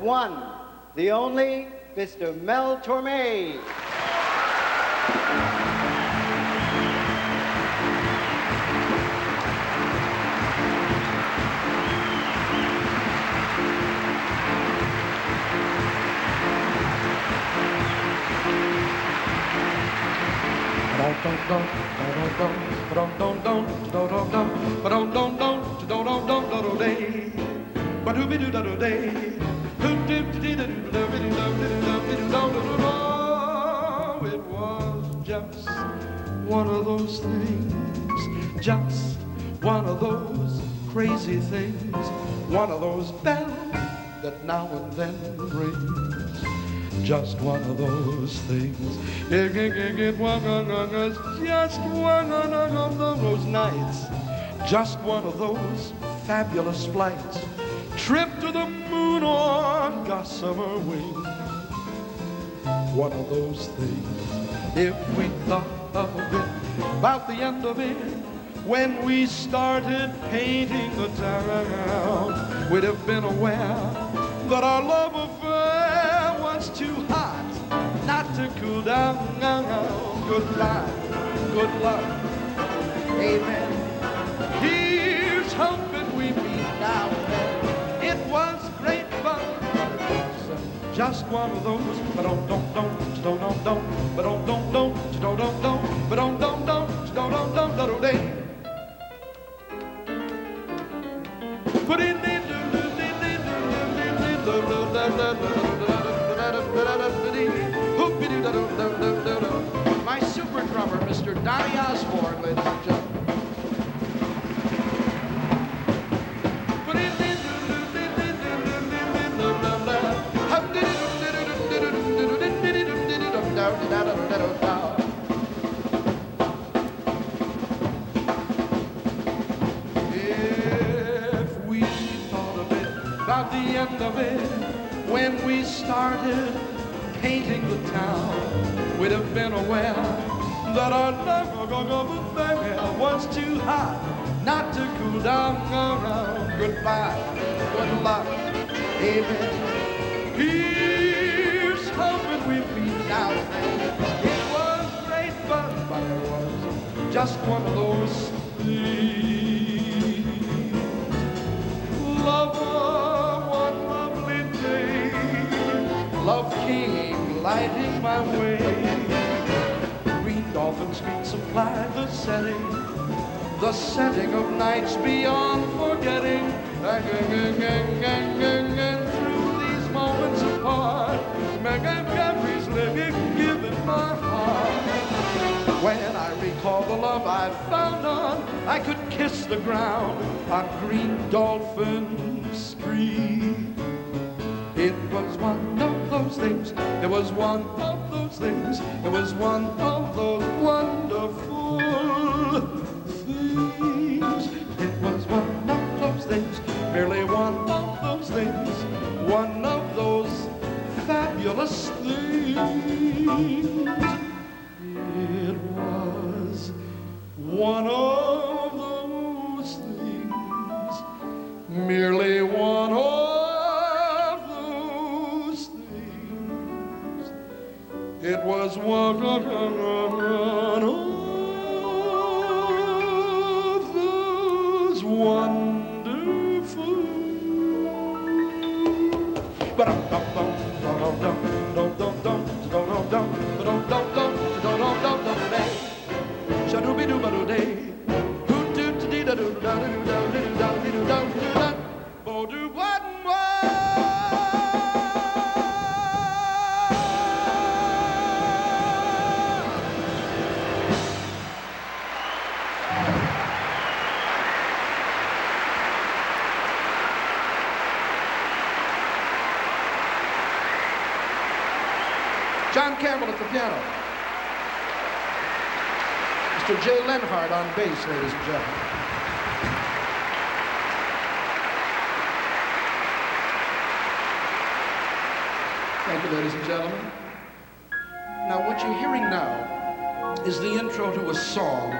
Speaker 5: one, the only, Mr. Mel Torme.
Speaker 3: It was just one of those things, just one of those crazy things, one of those bells that now and then rings. Just one of those things. It was just one of those nights. Just one of those fabulous flights, trip to the moon on gossamer wings. One of those things, if we thought of it, about the end of it, when we started painting the town, we'd have been aware that our love affair was too hot not to cool down. Goodbye, good luck, amen. Here's hoping we meet now and then. It was great fun, but it was just one of those. Put in my super drummer, Mr. Donnie Osborne, ladies and gentlemen. If we thought of it, about the end of it, when we started painting the town, we'd have been aware that our love affair was too hot not to cool down. Goodbye, good luck, amen. Here's hoping we meet now and then. It was great fun, but it was just one of those things. Lover, one lovely day, love came lighting my way. Green dolphins meet supply the setting of nights beyond forgetting. And through these moments apart, memories living, giving my heart. When I recall the love I found on, I could kiss the ground on Green Dolphin Street. It was one of those things, it was one of those things, it was one of those wonderful things. It was one of those things, merely one of those things, one of those fabulous things. It was one of those things, merely one of those things. It was one of those wonderful. John Campbell at the piano. Mr. Jay Lenhart on bass, ladies and gentlemen. Thank you, ladies and gentlemen. Now, what you're hearing now is the intro to a song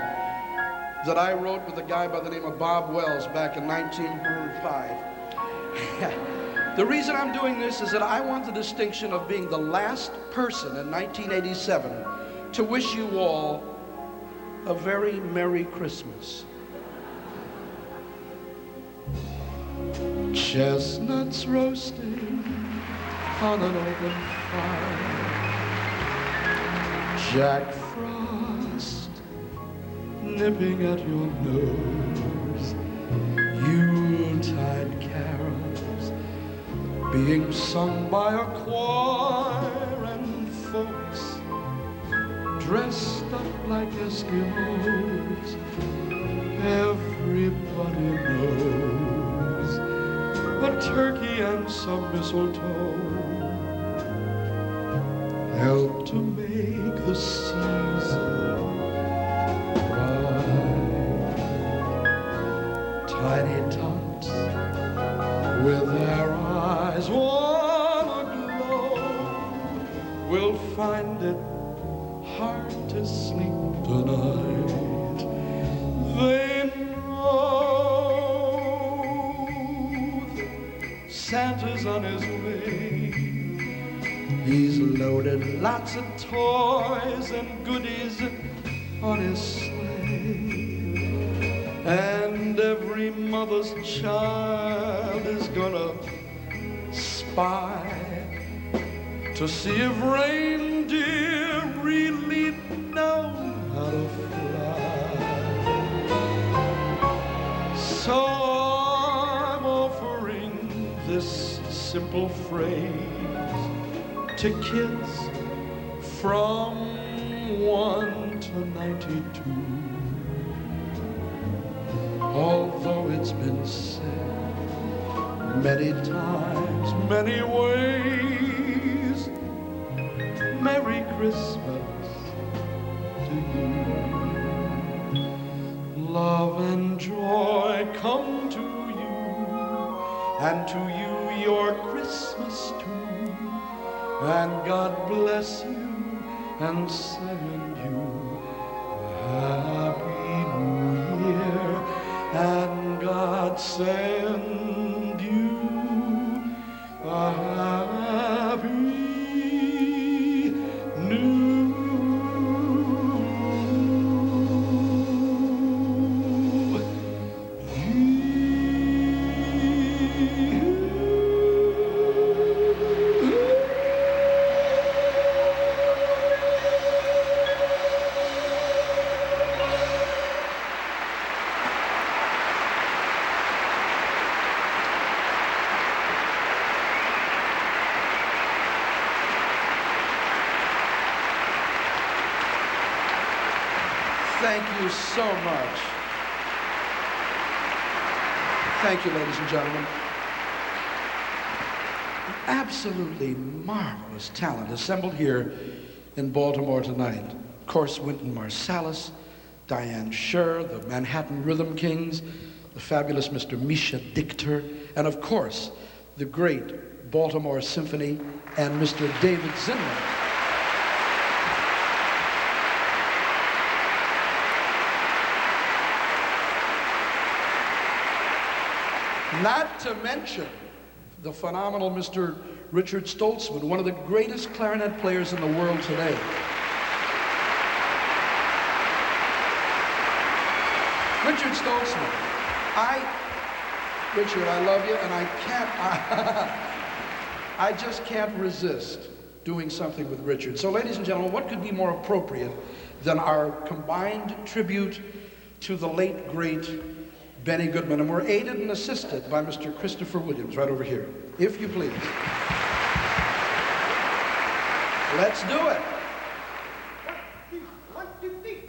Speaker 3: that I wrote with a guy by the name of Bob Wells back in 1905. The reason I'm doing this is that I want the distinction of being the last person in 1987 to wish you all a very Merry Christmas. Chestnuts roasting on an open fire, Jack Frost nipping at your nose, Yuletide carols being sung by a choir, and folks dressed up like Eskimos. Everybody knows a turkey and some mistletoe help to make the season bright. Tiny Tom find it hard to sleep tonight. They know Santa's on his way. He's loaded lots of toys and goodies on his sleigh. And every mother's child is gonna spy to see if reindeer really know how to fly. So I'm offering this simple phrase to kids from 1 to 92. Although it's been said many times, many ways, Merry Christmas to you. Love and joy come to you, and to you your Christmas too. And God bless you and send you a Happy New Year. And God send you a Happy New Thank you so much. Thank you, ladies and gentlemen. Absolutely marvelous talent assembled here in Baltimore tonight. Of course, Wynton Marsalis, Diane Schuur, the Manhattan Rhythm Kings, the fabulous Mr. Misha Dichter, and of course, the great Baltimore Symphony and Mr. David Zinman. Not to mention the phenomenal Mr. Richard Stoltzman, one of the greatest clarinet players in the world today. Richard Stoltzman, Richard, I love you, and I just can't resist doing something with Richard. So, ladies and gentlemen, what could be more appropriate than our combined tribute to the late, great Benny Goodman, and we're aided and assisted by Mr. Christopher Williams, right over here, if you please. Let's do it.
Speaker 2: 1, 2, 3.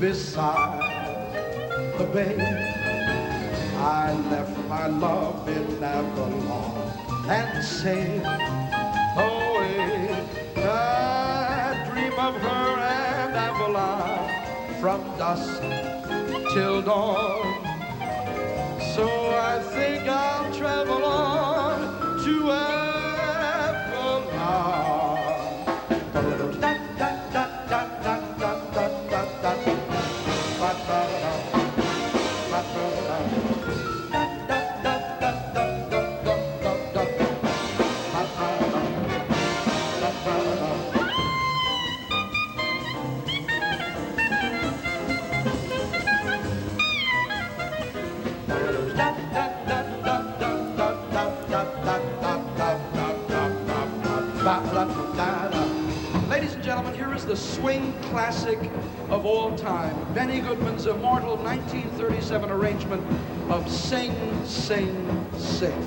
Speaker 2: Beside the bay, I left my love in Avalon and sailed away. I dream of her and Avalon from dusk till dawn. So I think I'll travel on to Avalon.
Speaker 3: Ladies and gentlemen, here is the swing classic of all time, Benny Goodman's immortal 1937 arrangement of Sing, Sing, Sing.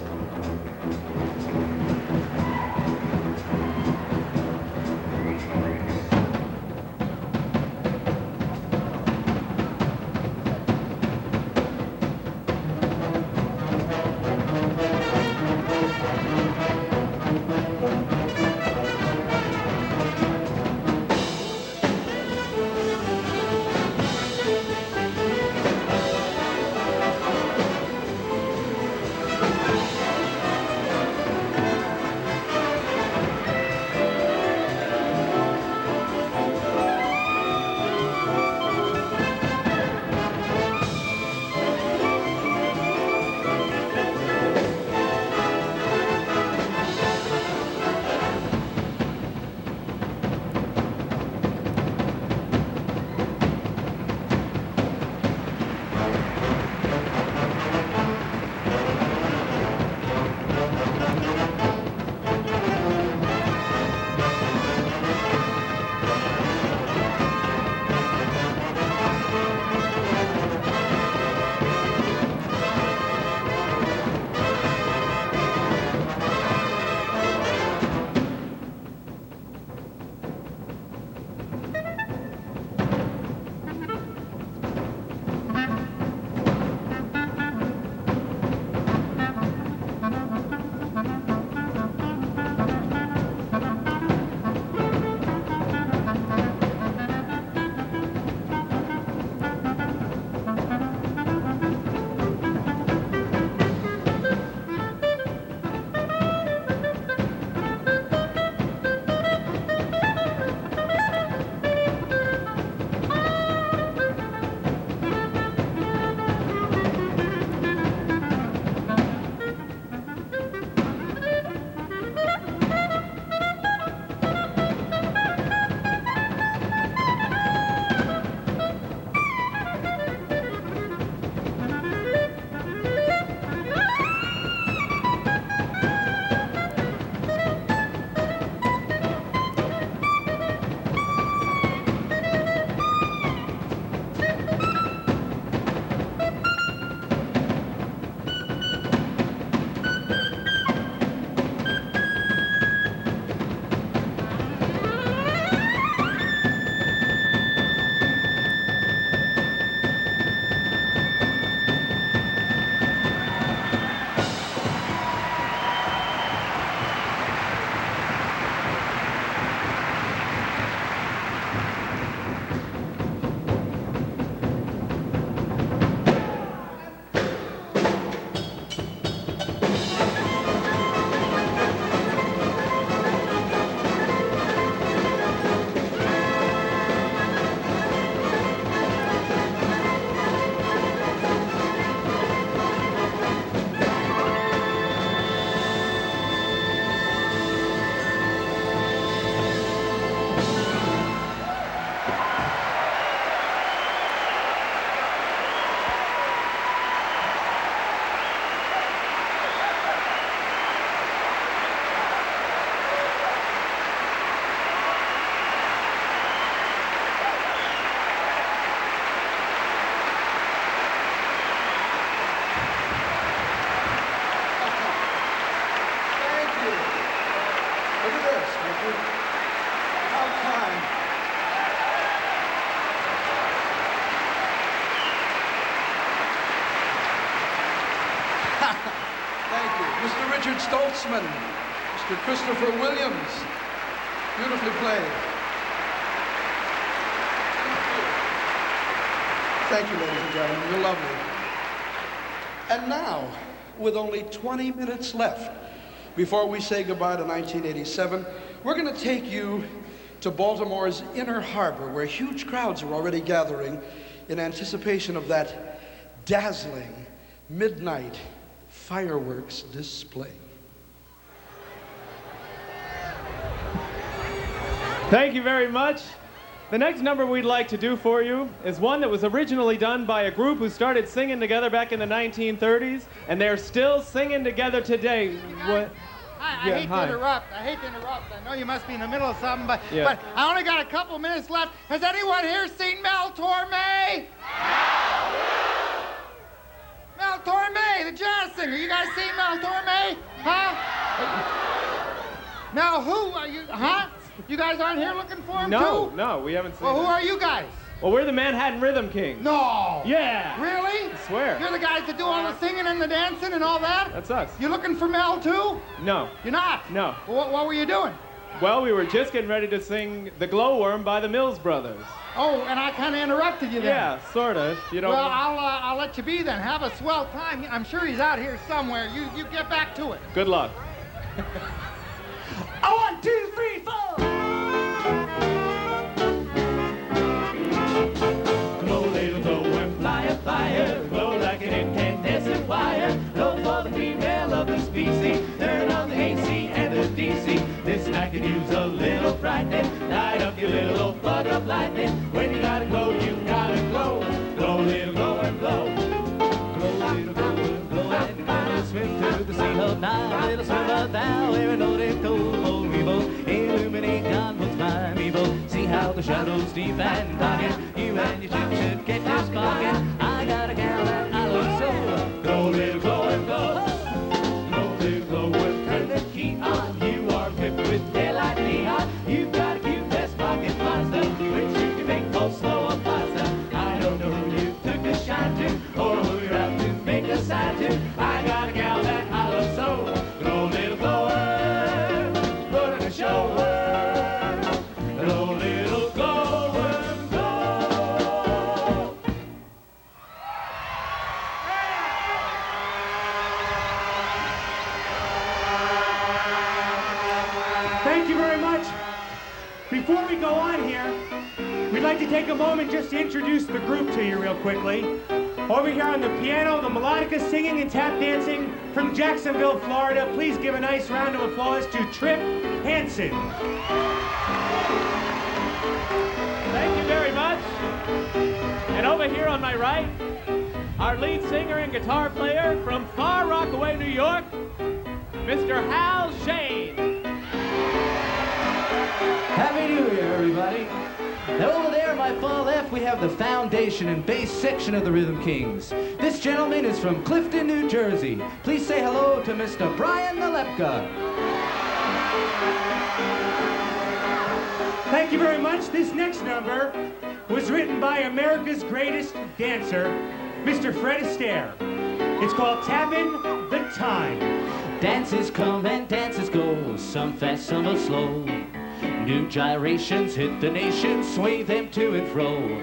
Speaker 3: Richard Stoltzman, Mr. Christopher Williams. Beautifully played. Thank you, ladies and gentlemen. You're lovely. And now, with only 20 minutes left before we say goodbye to 1987, we're going to take you to Baltimore's Inner Harbor, where huge crowds are already gathering in anticipation of that dazzling midnight fireworks display.
Speaker 9: Thank you very much. The next number we'd like to do for you is one that was originally done by a group who started singing together back in the 1930s, and they're still singing together today. What?
Speaker 2: I hate to interrupt. I know you must be in the middle of something, but I only got a couple minutes left. Has anyone here seen Mel Torme? Mel Torme, the jazz singer. You guys seen Mel Torme? Huh? Now who are you? Huh? You guys aren't here looking for him too?
Speaker 9: No, we haven't seen
Speaker 2: Well,
Speaker 9: him.
Speaker 2: who are you guys?
Speaker 9: Well, we're the Manhattan Rhythm Kings.
Speaker 2: No.
Speaker 9: Yeah.
Speaker 2: Really?
Speaker 9: I swear.
Speaker 2: You're the guys that do all the singing and the dancing and all that?
Speaker 9: That's us.
Speaker 2: You looking for Mel too?
Speaker 9: No.
Speaker 2: You're not?
Speaker 9: No.
Speaker 2: Well, what were you doing?
Speaker 9: Well, we were just getting ready to sing The Glowworm by the Mills Brothers.
Speaker 2: Oh, and I kind of interrupted you then.
Speaker 9: Yeah, sort of. You don't.
Speaker 2: Well, I'll let you be then. Have a swell time. I'm sure he's out here somewhere. You get back to it.
Speaker 9: Good luck.
Speaker 4: 1, 2, 3, 4. Glow, little glowworm, fly a fire, glow like an incandescent wire. Glow for the female of the species, turn on the AC and the DC. This night could use a little brightening, light up your little bug of lightning. When you gotta glow, you gotta glow. Glow, little glowworm, glow. Glow, little glowworm, glow, and gonna swim to the sea of now. Little swimmer thou, every note and cold, old weevil, illuminate God what's my evil. See how the shadows deep and darken, you and your chick should get to sparking. I got a gal that I love so. Glow, little glowworm, glow. Glow, little glowworm, turn the key on. You are equipped with daylight neon. You've got a cute best pocket monster, which you can make go slow or faster. I don't know who you took a shine to, or who you're out to make a sign to. I got a gal that I love so. Glow, little glowworm, put in a show. Glow, little glowworm, glow.
Speaker 10: Thank you very much. Before we go on here, we'd like to take a moment just to introduce the group to you real quickly. Over here on the piano, the melodica singing and tap dancing from Jacksonville, Florida. Please give a nice round of applause to Trip Hansen.
Speaker 9: Thank you very much. And over here on my right, our lead singer and guitar player from Far Rockaway, New York, Mr. Hal Shane.
Speaker 4: Happy New Year, everybody. Now over there, my far left, we have the foundation and bass section of the Rhythm Kings. This gentleman is from Clifton, New Jersey. Please say hello to Mr. Brian Nalepka.
Speaker 10: Thank you very much. This next number was written by America's greatest dancer, Mr. Fred Astaire. It's called Tappin' the Time.
Speaker 4: Dances come and dances go, some fast, some are slow. New gyrations hit the nation, sway them to and fro.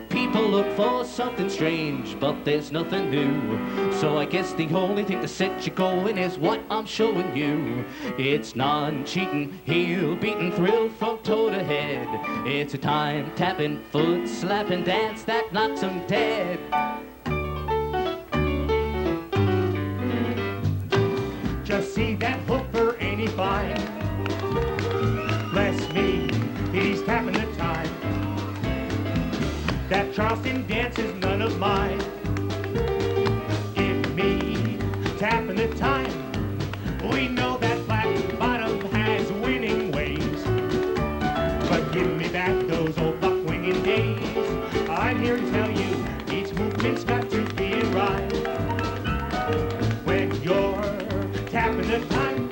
Speaker 4: People look for something strange, but there's nothing new. So I guess the only thing to set you going is what I'm showing you. It's non-cheating, heel-beating thrill from toe to head. It's a time-tapping, foot-slapping dance that knocks 'em dead.
Speaker 10: Just see that hooper, ain't he fine? Bless me, he's tapping the time. That Charleston dance is none of mine. Give me tapping the time. We know that Black Bottom has winning ways, but give me back those old buck-winging days. I'm here to tell you, each movement's got to be in rhyme. When you're tapping the time.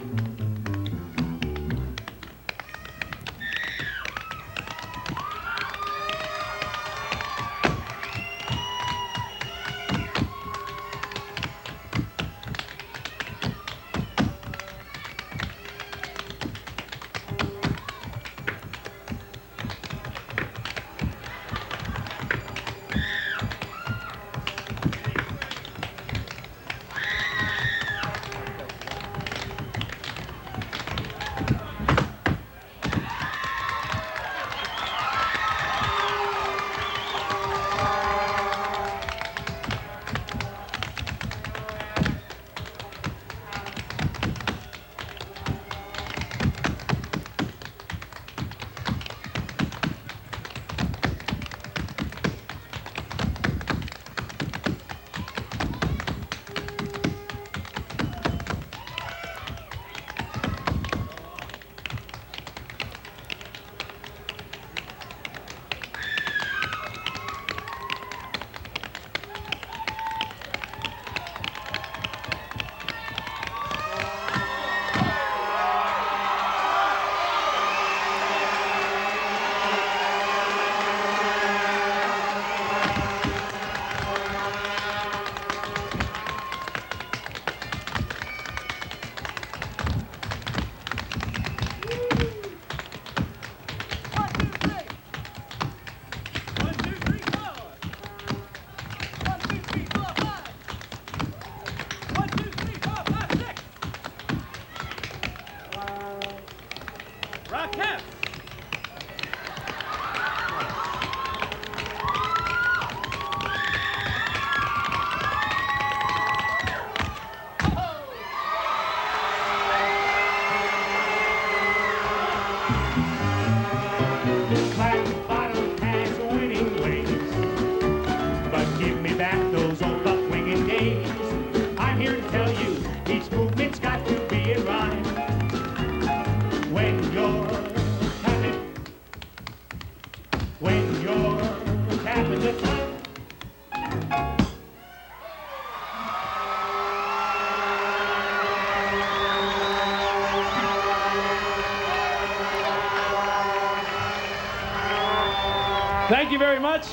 Speaker 9: Thank you very much.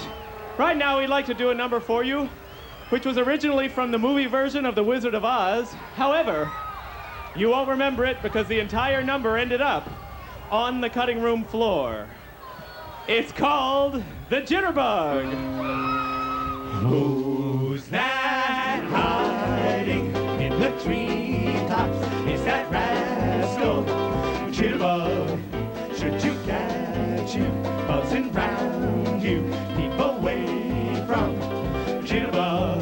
Speaker 9: Right now, we'd like to do a number for you, which was originally from the movie version of The Wizard of Oz. However, you won't remember it because the entire number ended up on the cutting room floor. It's called The Jitterbug.
Speaker 10: Who's that hiding in the treetops? It's that rascal Jitterbug. Should you catch him buzzing round you, keep away from Jitterbug.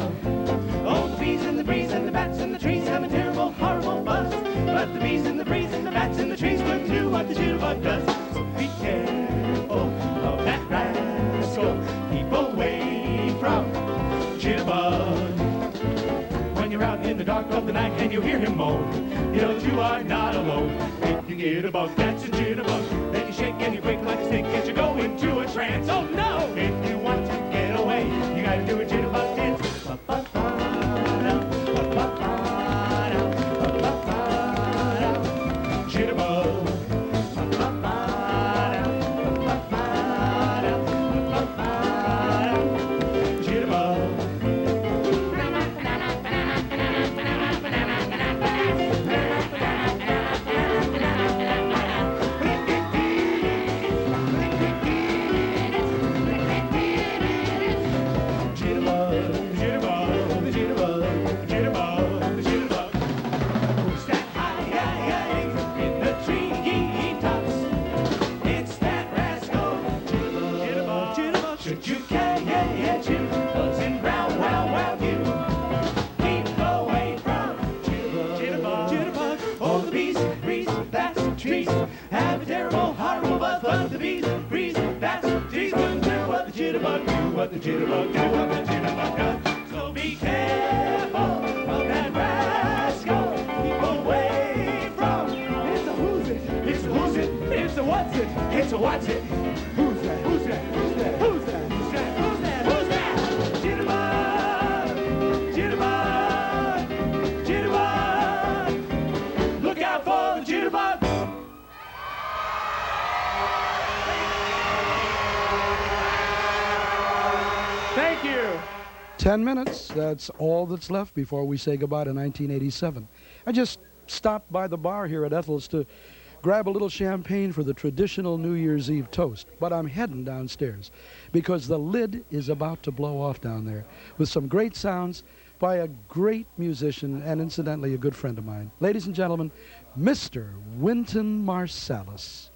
Speaker 10: Oh, the bees and the breeze and the bats and the trees have a terrible, horrible buzz. But the bees and the breeze and the bats and the trees wouldn't do what the Jitterbug does. So be careful of that rascal. Keep away from Jitterbug. When you're out in the dark of the night and you hear him moan, you know that you are not alone. If you get a bug, that's a Jitterbug. Then you shake and you quake like a snake and you go into a trance. Oh no! If you want to get away, you gotta do a Jitterbug dance. What the Jitterbug do, what the Jitterbug does. So be careful of that rascal. Keep away from. It's a who's it? It's a who's it? It's a what's it? It's a what's it? Who's that? Who's that? Who's that? Who's that? Who's that? Who's that? Who's that? Jitterbug! Jitterbug! Jitterbug! Look out for the Jitterbug!
Speaker 9: Thank you.
Speaker 3: 10 minutes, that's all that's left before we say goodbye to 1987. I just stopped by the bar here at Ethel's to grab a little champagne for the traditional New Year's Eve toast, but I'm heading downstairs because the lid is about to blow off down there with some great sounds by a great musician and incidentally a good friend of mine. Ladies and gentlemen, Mr. Wynton Marsalis.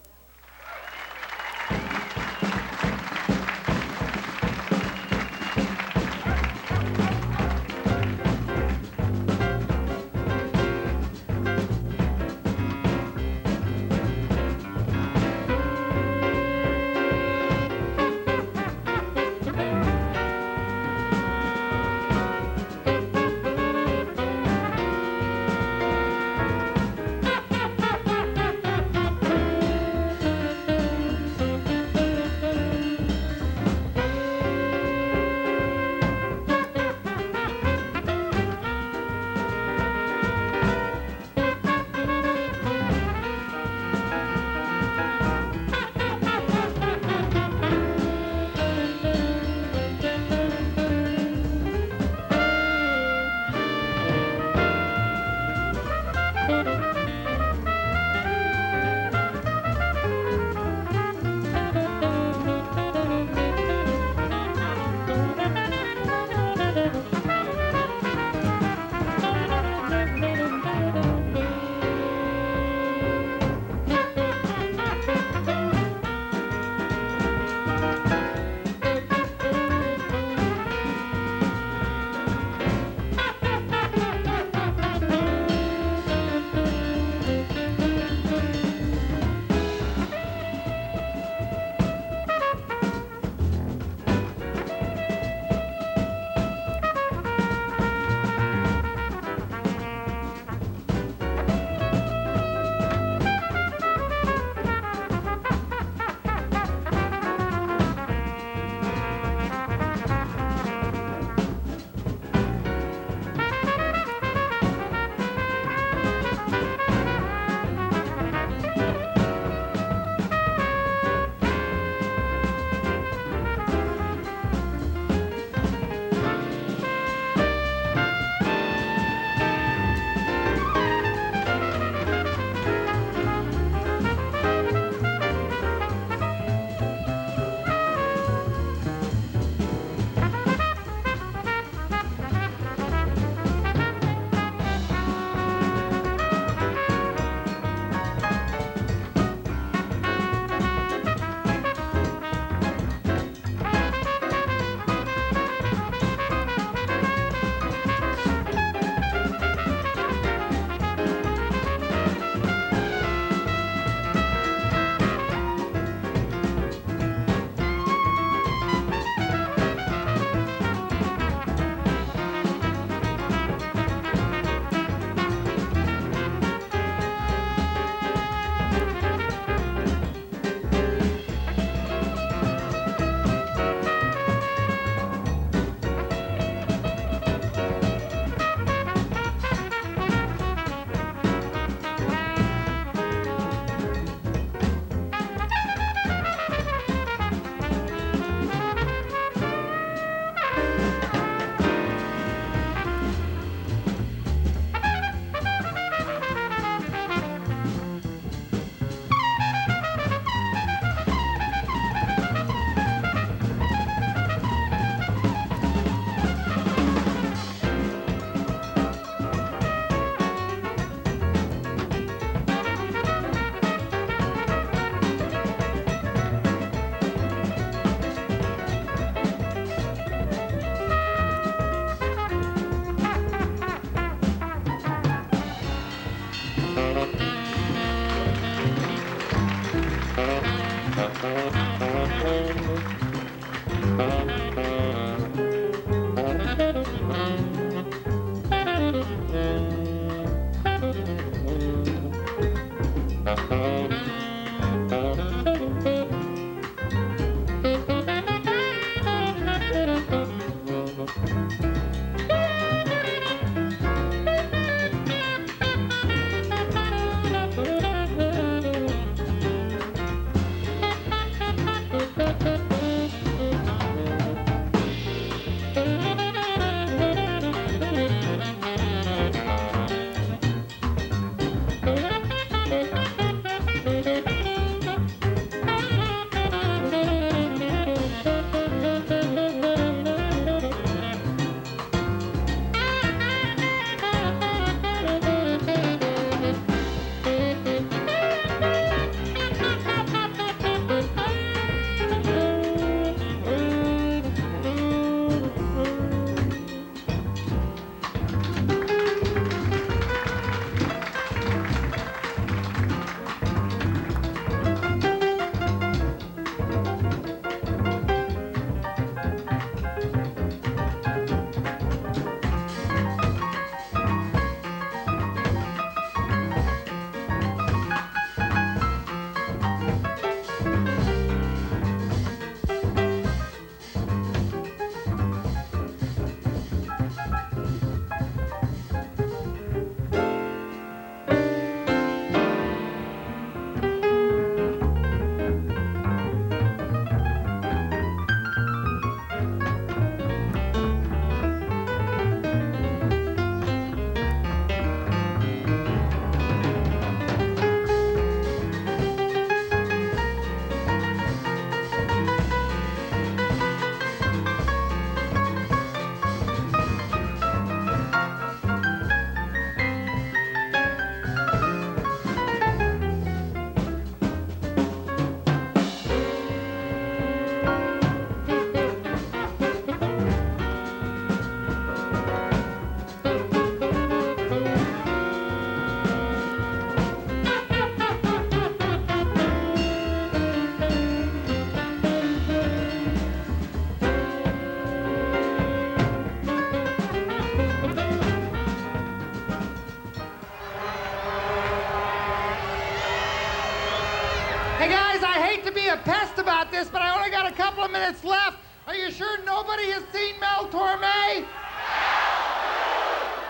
Speaker 2: A pest about this, but I only got a couple of minutes left. Are you sure nobody has seen Mel Torme?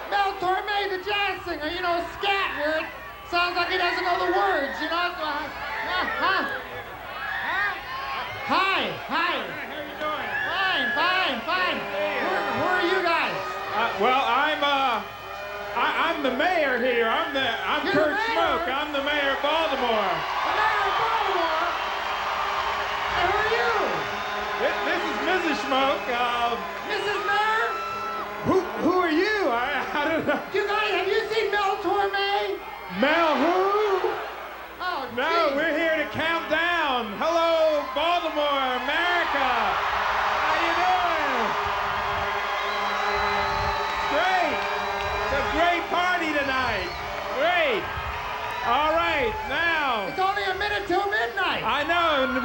Speaker 2: Mel Torme, the jazz singer, you know, scat, where it sounds like he doesn't know the words, you know? Hi. How are you doing? Fine. Who are you guys?
Speaker 11: Well, I'm the mayor here. I'm Kurt Smoke. I'm the mayor of Baltimore.
Speaker 2: The mayor of Baltimore? Who are you?
Speaker 11: This is Mrs. Smoke.
Speaker 2: Mrs. Mayor?
Speaker 11: Who are you? I don't know.
Speaker 2: You guys, have you seen Mel Torme?
Speaker 11: Mel who?
Speaker 2: Oh,
Speaker 11: no,
Speaker 2: geez.
Speaker 11: we're here to count down. Hello, Baltimore, America. How you doing? Great. It's a great party tonight. Great. All right, now.
Speaker 2: It's only a minute till midnight.
Speaker 11: I know, and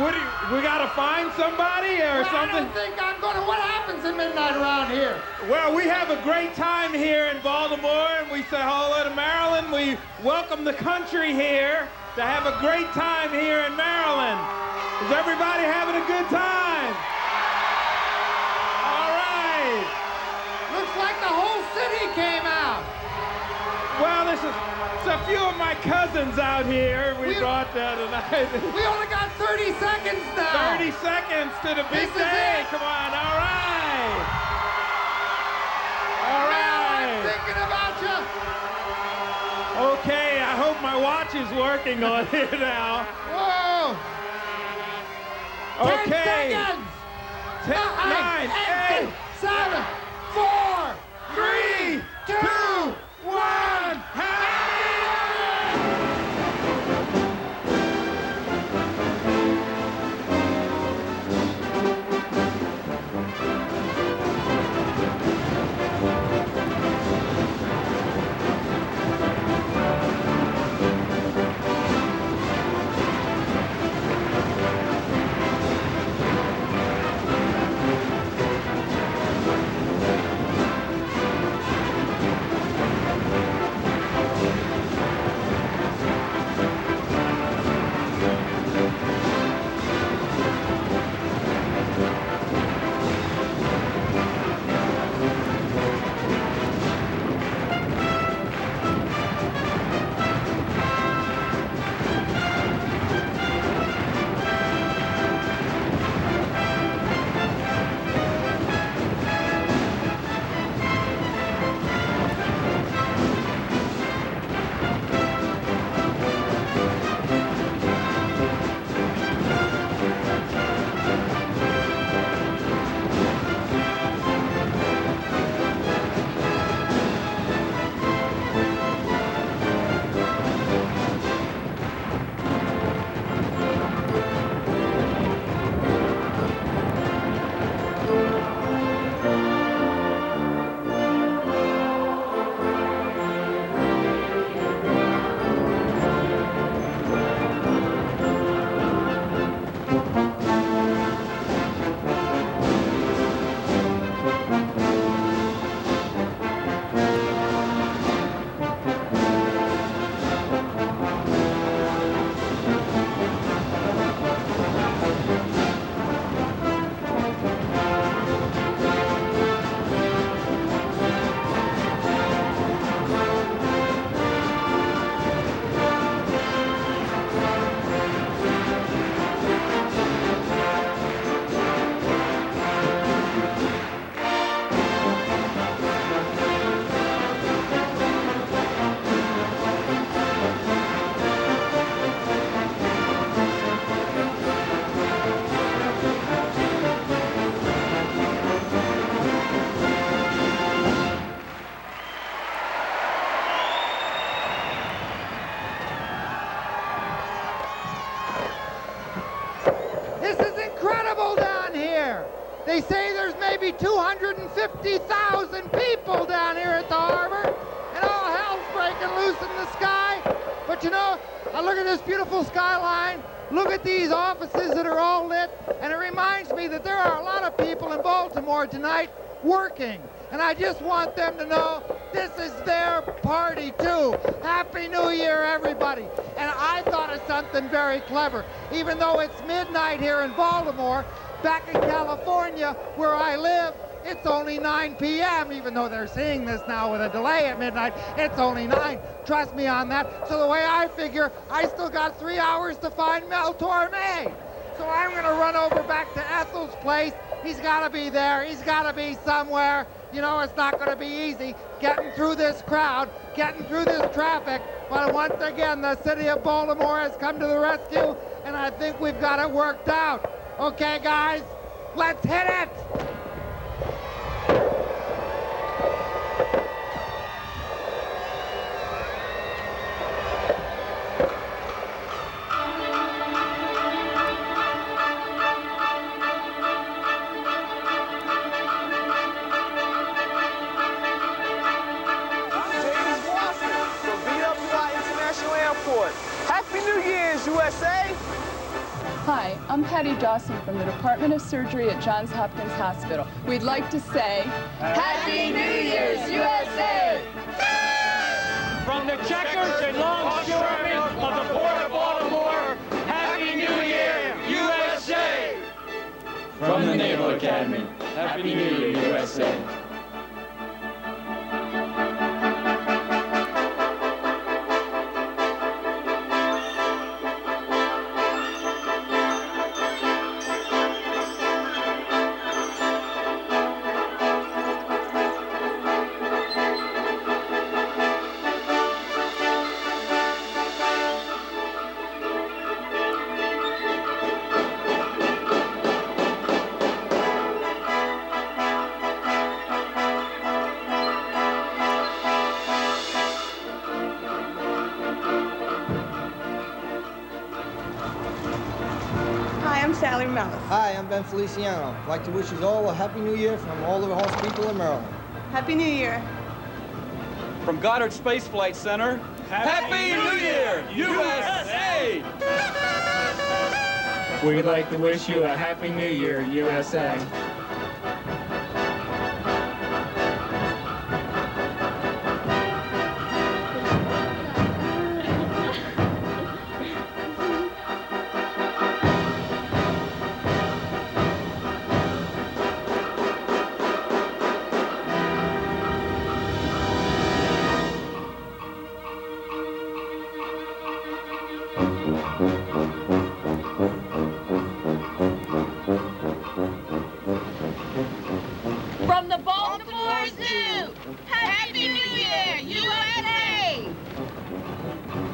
Speaker 11: we gotta find somebody or something?
Speaker 2: I don't think I'm gonna. What happens at midnight around here?
Speaker 11: Well, we have a great time here in Baltimore, and we say hello to Maryland. We welcome the country here to have a great time here in Maryland. Is everybody having a good time? All right.
Speaker 2: Looks like the whole city came out.
Speaker 11: Well, it's a few of my cousins out here we brought tonight.
Speaker 2: We only got 30 seconds now.
Speaker 11: 30 seconds to the big day. Come on, all right. All right.
Speaker 2: Now I'm thinking about you.
Speaker 11: Okay, I hope my watch is working on here now.
Speaker 2: Whoa.
Speaker 11: Okay.
Speaker 2: 10 seconds.
Speaker 11: 10, 9, 8,
Speaker 2: 7, 4,
Speaker 11: 3, 2, 1.
Speaker 2: They say there's maybe 250,000 people down here at the harbor, and all hell's breaking loose in the sky. But you know, I look at this beautiful skyline, look at these offices that are all lit, and it reminds me that there are a lot of people in Baltimore tonight working. And I just want them to know this is their party too. Happy New Year, everybody. And I thought of something very clever. Even though it's midnight here in Baltimore, back in California where I live, it's only 9 p.m. Even though they're seeing this now with a delay at midnight, it's only 9. Trust me on that. So the way I figure, I still got 3 hours to find Mel Torme. So I'm going to run over back to Ethel's place. He's got to be there. He's got to be somewhere. You know, it's not going to be easy getting through this crowd, getting through this traffic. But once again, the city of Baltimore has come to the rescue, and I think we've got it worked out. Okay, guys, let's hit it!
Speaker 12: Happy New Year's, USA!
Speaker 13: Hi, I'm Patty Dawson from the Department of Surgery at Johns Hopkins Hospital. We'd like to say, Happy New Year's, USA!
Speaker 4: From the checkers and longshoremen of the Port of Baltimore, Happy New Year, USA!
Speaker 14: From the Naval Academy, Happy New Year, USA!
Speaker 15: Hi, I'm Ben Feliciano. I'd like to wish you all a Happy New Year from all of the horse people in Maryland.
Speaker 6: Happy New Year.
Speaker 16: From Goddard Space Flight Center, Happy New Year, USA!
Speaker 14: We'd like to wish you a Happy New Year, USA.
Speaker 17: From the Baltimore Zoo, Happy New Year, USA!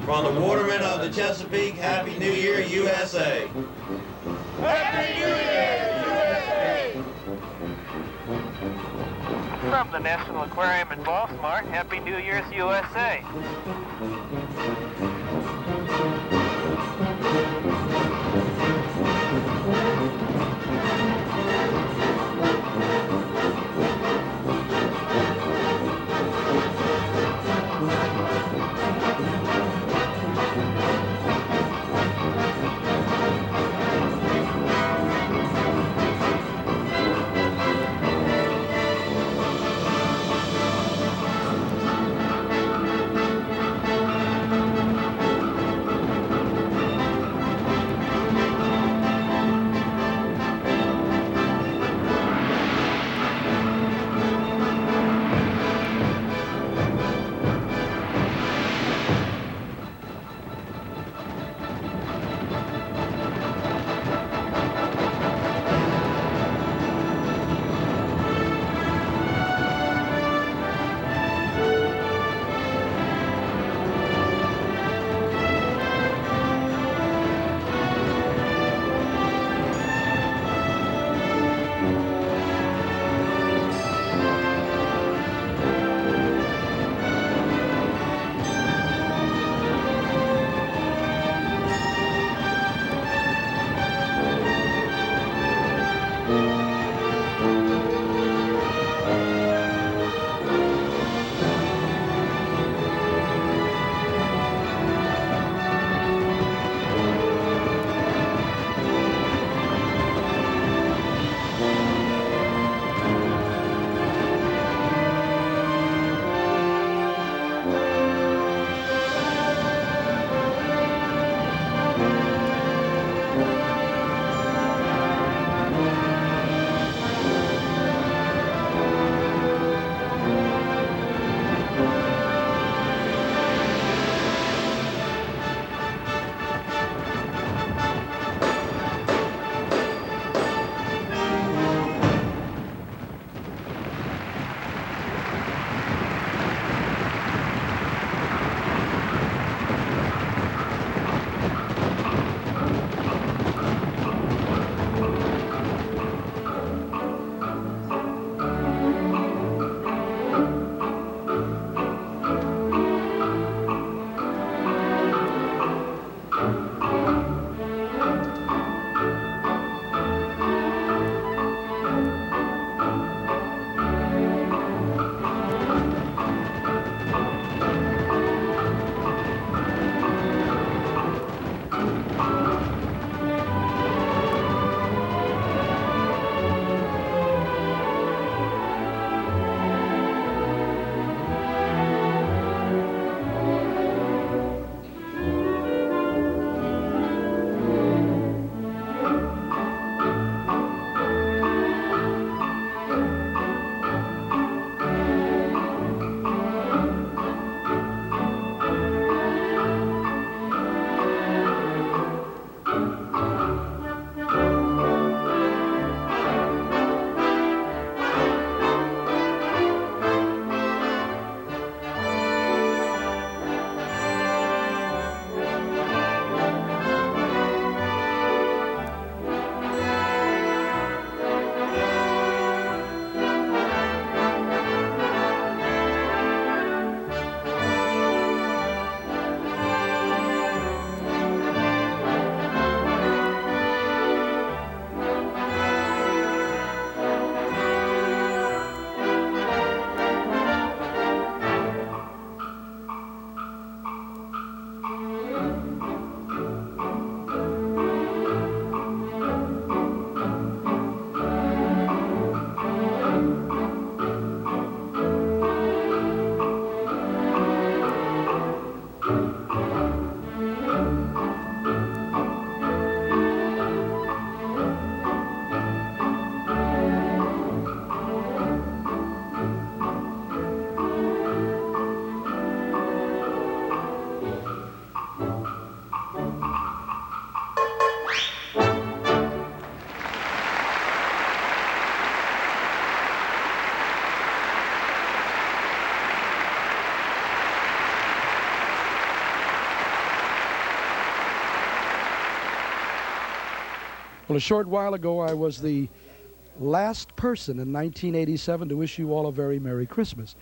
Speaker 18: From the watermen of the Chesapeake, Happy New Year, USA!
Speaker 4: Happy New Year, USA!
Speaker 19: From the National Aquarium in Baltimore, Happy New Year's, USA!
Speaker 3: Well, a short while ago, I was the last person in 1987 to wish you all a very Merry Christmas.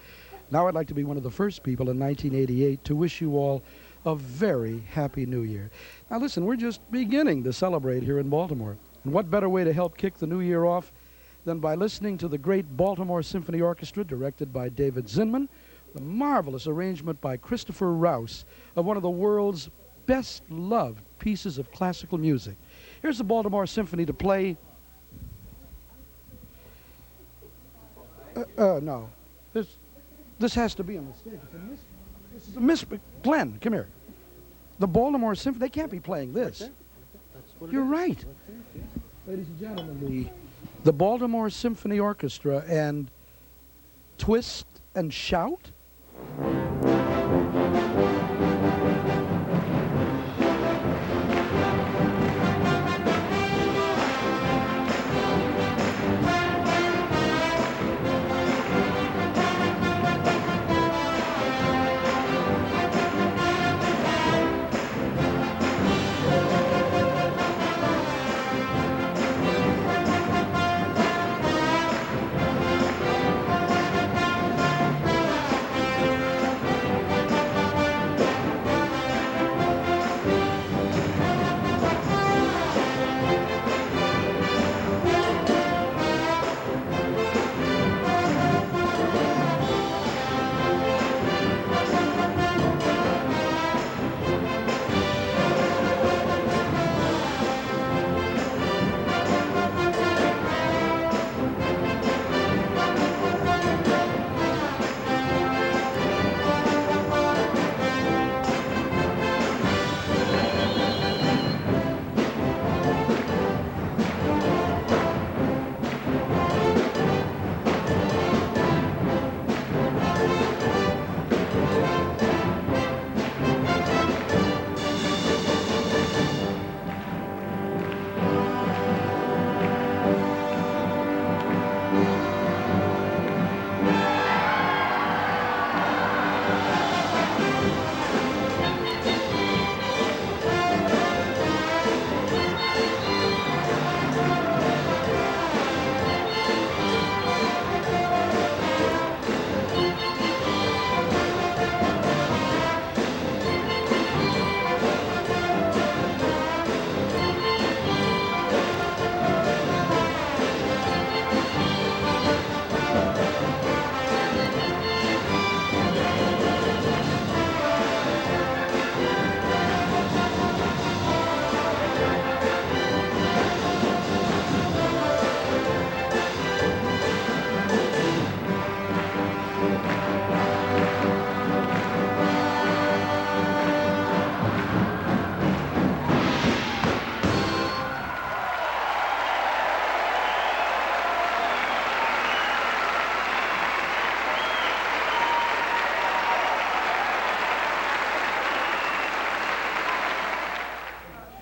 Speaker 3: Now I'd like to be one of the first people in 1988 to wish you all a very Happy New Year. Now listen, we're just beginning to celebrate here in Baltimore. And what better way to help kick the new year off than by listening to the great Baltimore Symphony Orchestra, directed by David Zinman, the marvelous arrangement by Christopher Rouse of one of the world's best-loved pieces of classical music. Here's the Baltimore Symphony to play. No. This has to be a mistake. This is a mistake. Glenn, come here. The Baltimore Symphony, they can't be playing this. You're right. Ladies and gentlemen, the Baltimore Symphony Orchestra and Twist and Shout.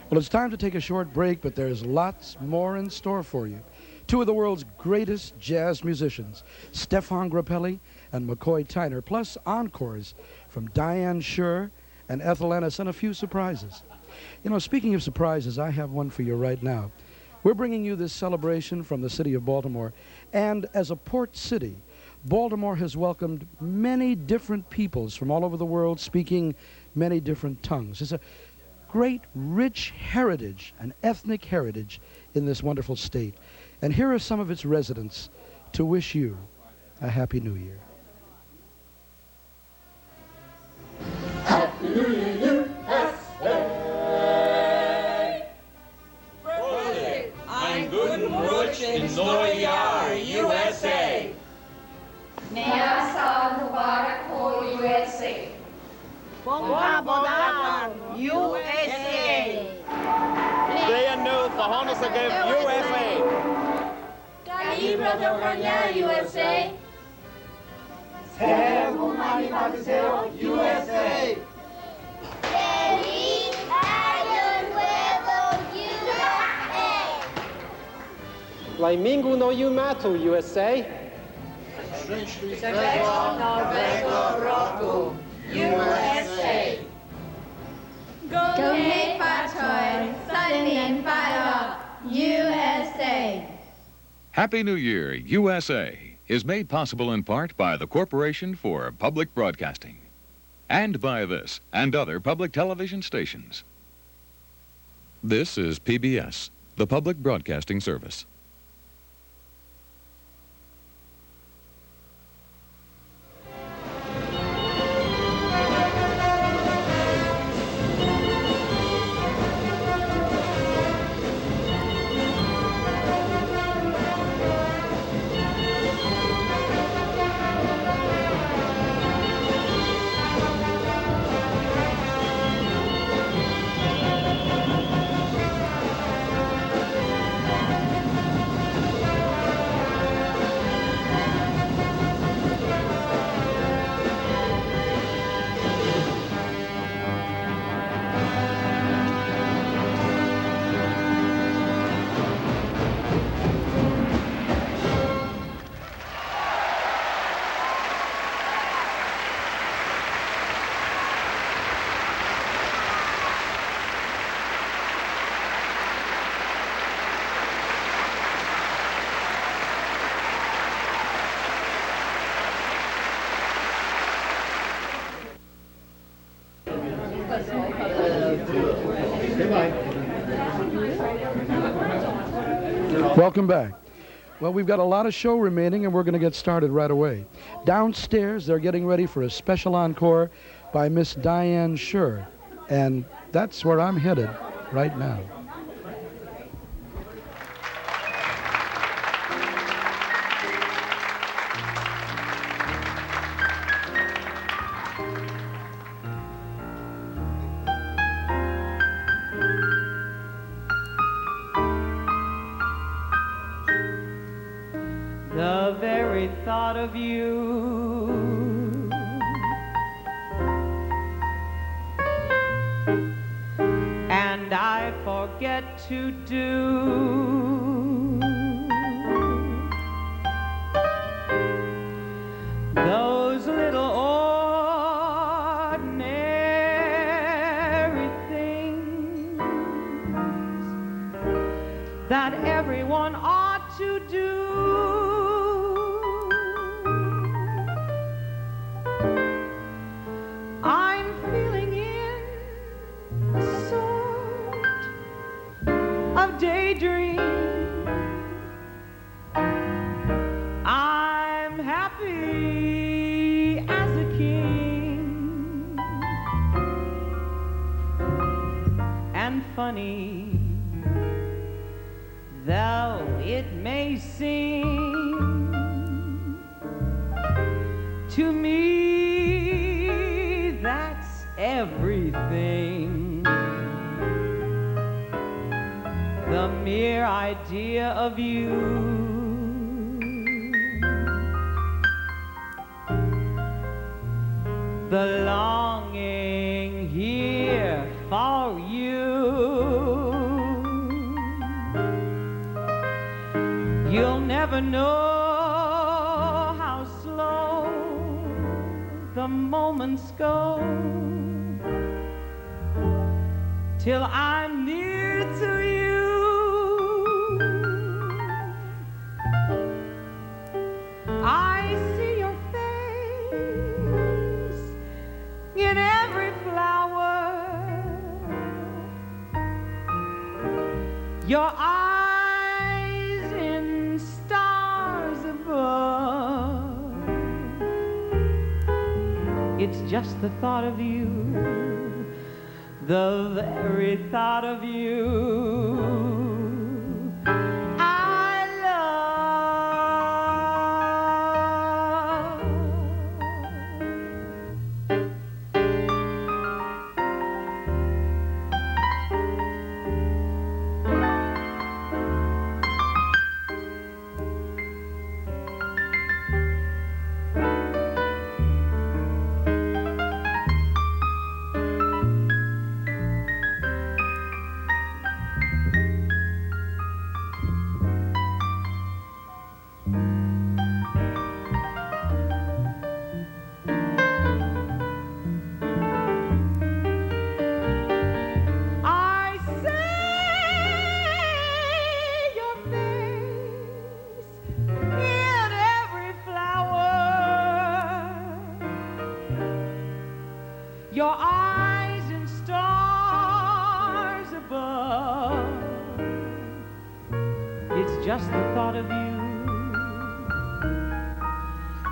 Speaker 3: Well, it's time to take a short break, but there's lots more in store for you. Two of the world's greatest jazz musicians, Stephane Grappelli and McCoy Tyner, plus encores from Diane, Schuur, and Ethel, Ennis, and a few surprises. You know, speaking of surprises, I have one for you right now. We're bringing you this celebration from the city of Baltimore, and as a port city, Baltimore has welcomed many different peoples from all over the world speaking many different tongues. It's a great, rich heritage, an ethnic heritage in this wonderful state. And here are some of its residents to wish you a Happy New Year.
Speaker 14: Happy New Year, USA! Fröhlich, ein guten Rutsch in neue Jahr, USA!
Speaker 17: Neasa Mubarak, USA!
Speaker 6: Bongabodan, USA!
Speaker 9: Dia nu verhondigen USA!
Speaker 17: Calibra do Rania, USA!
Speaker 14: Servo Manifaceo, USA!
Speaker 17: Feliz Año Nuevo, USA!
Speaker 12: Laimingu no Yumatu, USA!
Speaker 17: Svego Novego Roku, USA! Go Patoi, Sunny and Fire, USA!
Speaker 1: Happy New Year, USA is made possible in part by the Corporation for Public Broadcasting and by this and other public television stations. This is PBS, the Public Broadcasting Service.
Speaker 3: Welcome back. Well, we've got a lot of show remaining, and we're going to get started right away. Downstairs, they're getting ready for a special encore by Miss Diane Schuur, and that's where I'm headed right now.
Speaker 6: The very thought of you and I forget to do those little ordinary things that everyone ought to do. I'm feeling in a sort of daydream. I'm happy as a king and funny, though it may seem to me that's everything. The mere idea of you the longing here for you. You'll never know how slow the moments go till I'm near to you. I see your face in every flower, your eyes in stars above. It's just the thought of you, the very thought of you I love. your eyes and stars above. It's just the thought of you,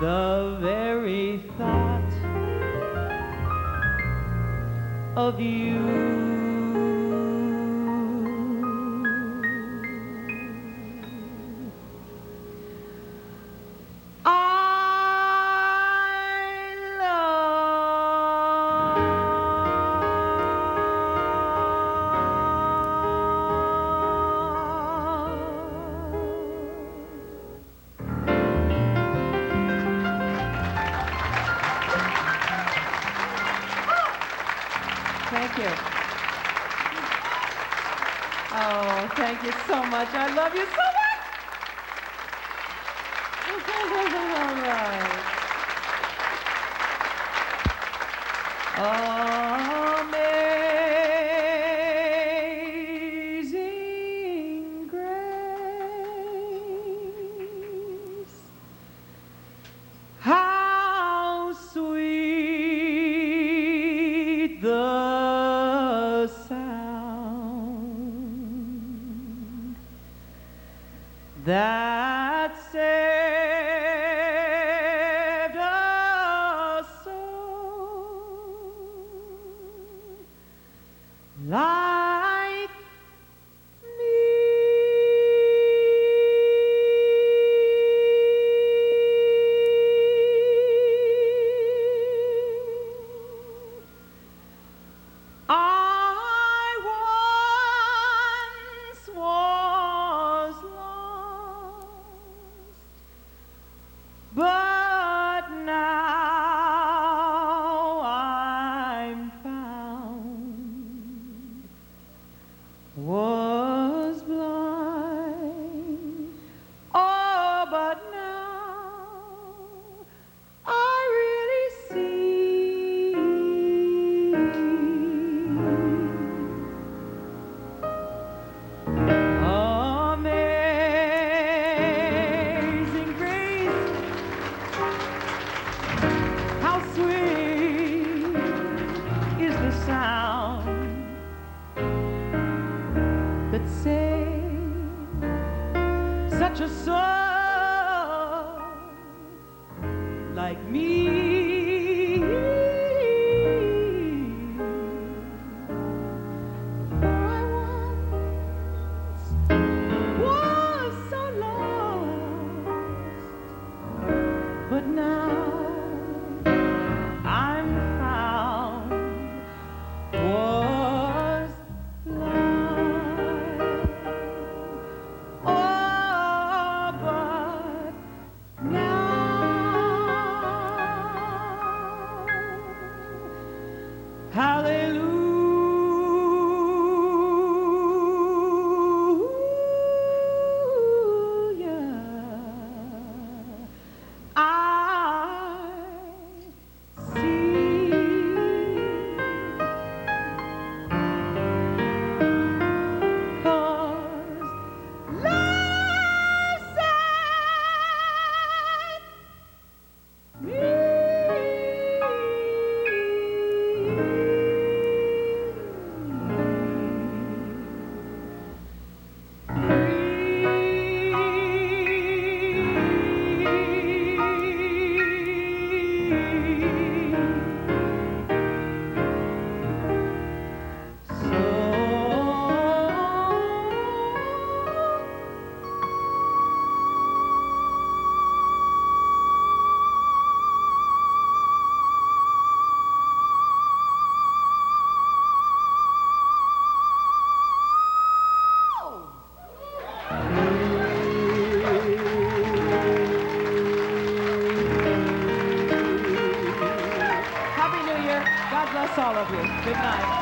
Speaker 6: the very thought of you. Thank you. Oh, thank you so much. I love you so much. All right. Amazing grace, how sweet the sound that saved a soul like I once was lost, but now I'm found. Was blind, oh, but now I really see. Amazing grace, how sweet is the sound that saved such a soul like me. For I once was so lost, but now I'm found. Was blind, oh, but now, hallelujah, I see. 'Cause love set me Happy New Year. God bless all of you. Good night.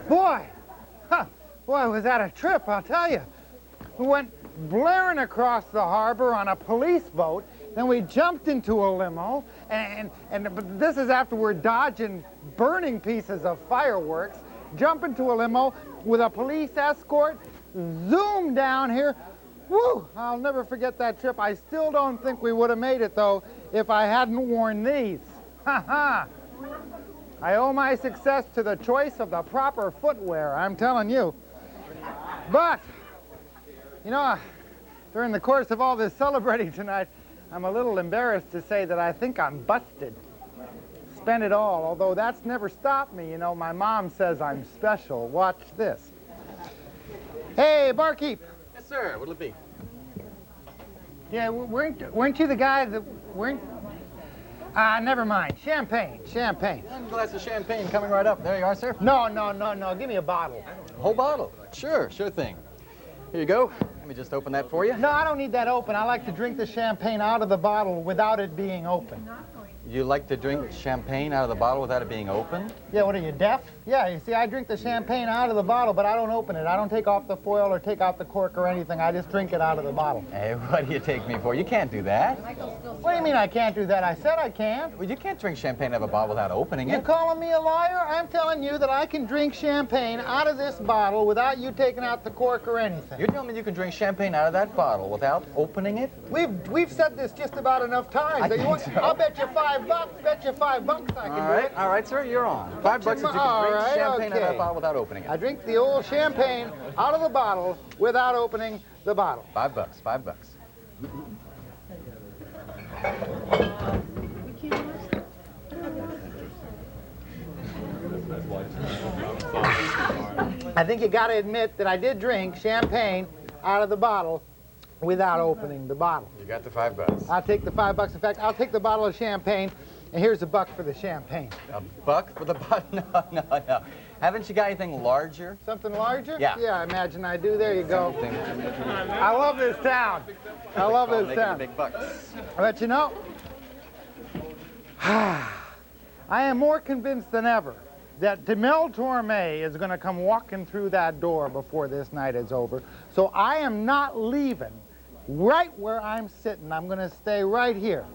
Speaker 2: Boy, huh, boy, was that a trip, I'll tell you. We went blaring across the harbor on a police boat. Then we jumped into a limo, but this is after we're dodging burning pieces of fireworks. Jump into a limo with a police escort, zoom down here. Woo! I'll never forget that trip. I still don't think we would have made it, though, if I hadn't worn these. Ha ha! I owe my success to the choice of the proper footwear, I'm telling you. But, you know, during the course of all this celebrating tonight, I'm a little embarrassed to say that I think I'm busted. Spent it all, although that's never stopped me. You know, my mom says I'm special. Watch this. Hey, barkeep.
Speaker 7: Yes, sir. What'll it be?
Speaker 2: Yeah, weren't you the guy that weren't? Never mind. Champagne.
Speaker 7: One glass of champagne coming right up. There you are, sir.
Speaker 2: No. Give me a bottle.
Speaker 7: A whole bottle? Sure thing. Here you go. Let me just open that for you.
Speaker 2: No, I don't need that open. I like to drink the champagne out of the bottle without it being open.
Speaker 7: You like to drink champagne out of the bottle without it being open?
Speaker 2: Yeah, what are you, deaf? Yeah, you see, I drink the champagne out of the bottle, but I don't open it. I don't take off the foil or take out the cork or anything. I just drink it out of the bottle.
Speaker 7: Hey, what do you take me for? You can't do that.
Speaker 2: What do you mean I can't do that? I said I can.
Speaker 7: Well, you can't drink champagne out of a bottle without opening it.
Speaker 2: You calling me a liar? I'm telling you that I can drink champagne out of this bottle without you taking out the cork or anything.
Speaker 7: You're telling me you can drink champagne out of that bottle without opening it?
Speaker 2: We've said this just about enough times. I'll bet you $5. Bet you $5 I can do it.
Speaker 7: All right, sir, you're on. $5 that you can drink champagne out of the bottle without opening it.
Speaker 2: I drink the old champagne out of the bottle without opening the bottle.
Speaker 7: $5.
Speaker 2: I think you got to admit that I did drink champagne out of the bottle without opening the bottle.
Speaker 7: You got the $5.
Speaker 2: I'll take the $5. In fact, I'll take the bottle of champagne, and here's $1 for the champagne.
Speaker 7: $1 for the bottle? No. Haven't you got anything larger?
Speaker 2: Something larger?
Speaker 7: Yeah.
Speaker 2: Yeah, I imagine I do. There you go. I love this town. I love this town.
Speaker 7: Big bucks.
Speaker 2: But you know, I am more convinced than ever that Torme is going to come walking through that door before this night is over. So I am not leaving right where I'm sitting. I'm going to stay right here.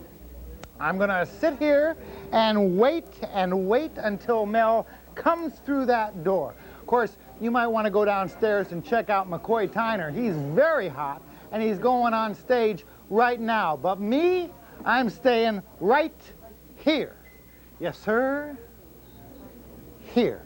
Speaker 2: I'm going to sit here and wait until Mel comes through that door. Of course, you might want to go downstairs and check out McCoy Tyner. He's very hot, and he's going on stage right now. But me, I'm staying right here. Yes, sir. Here.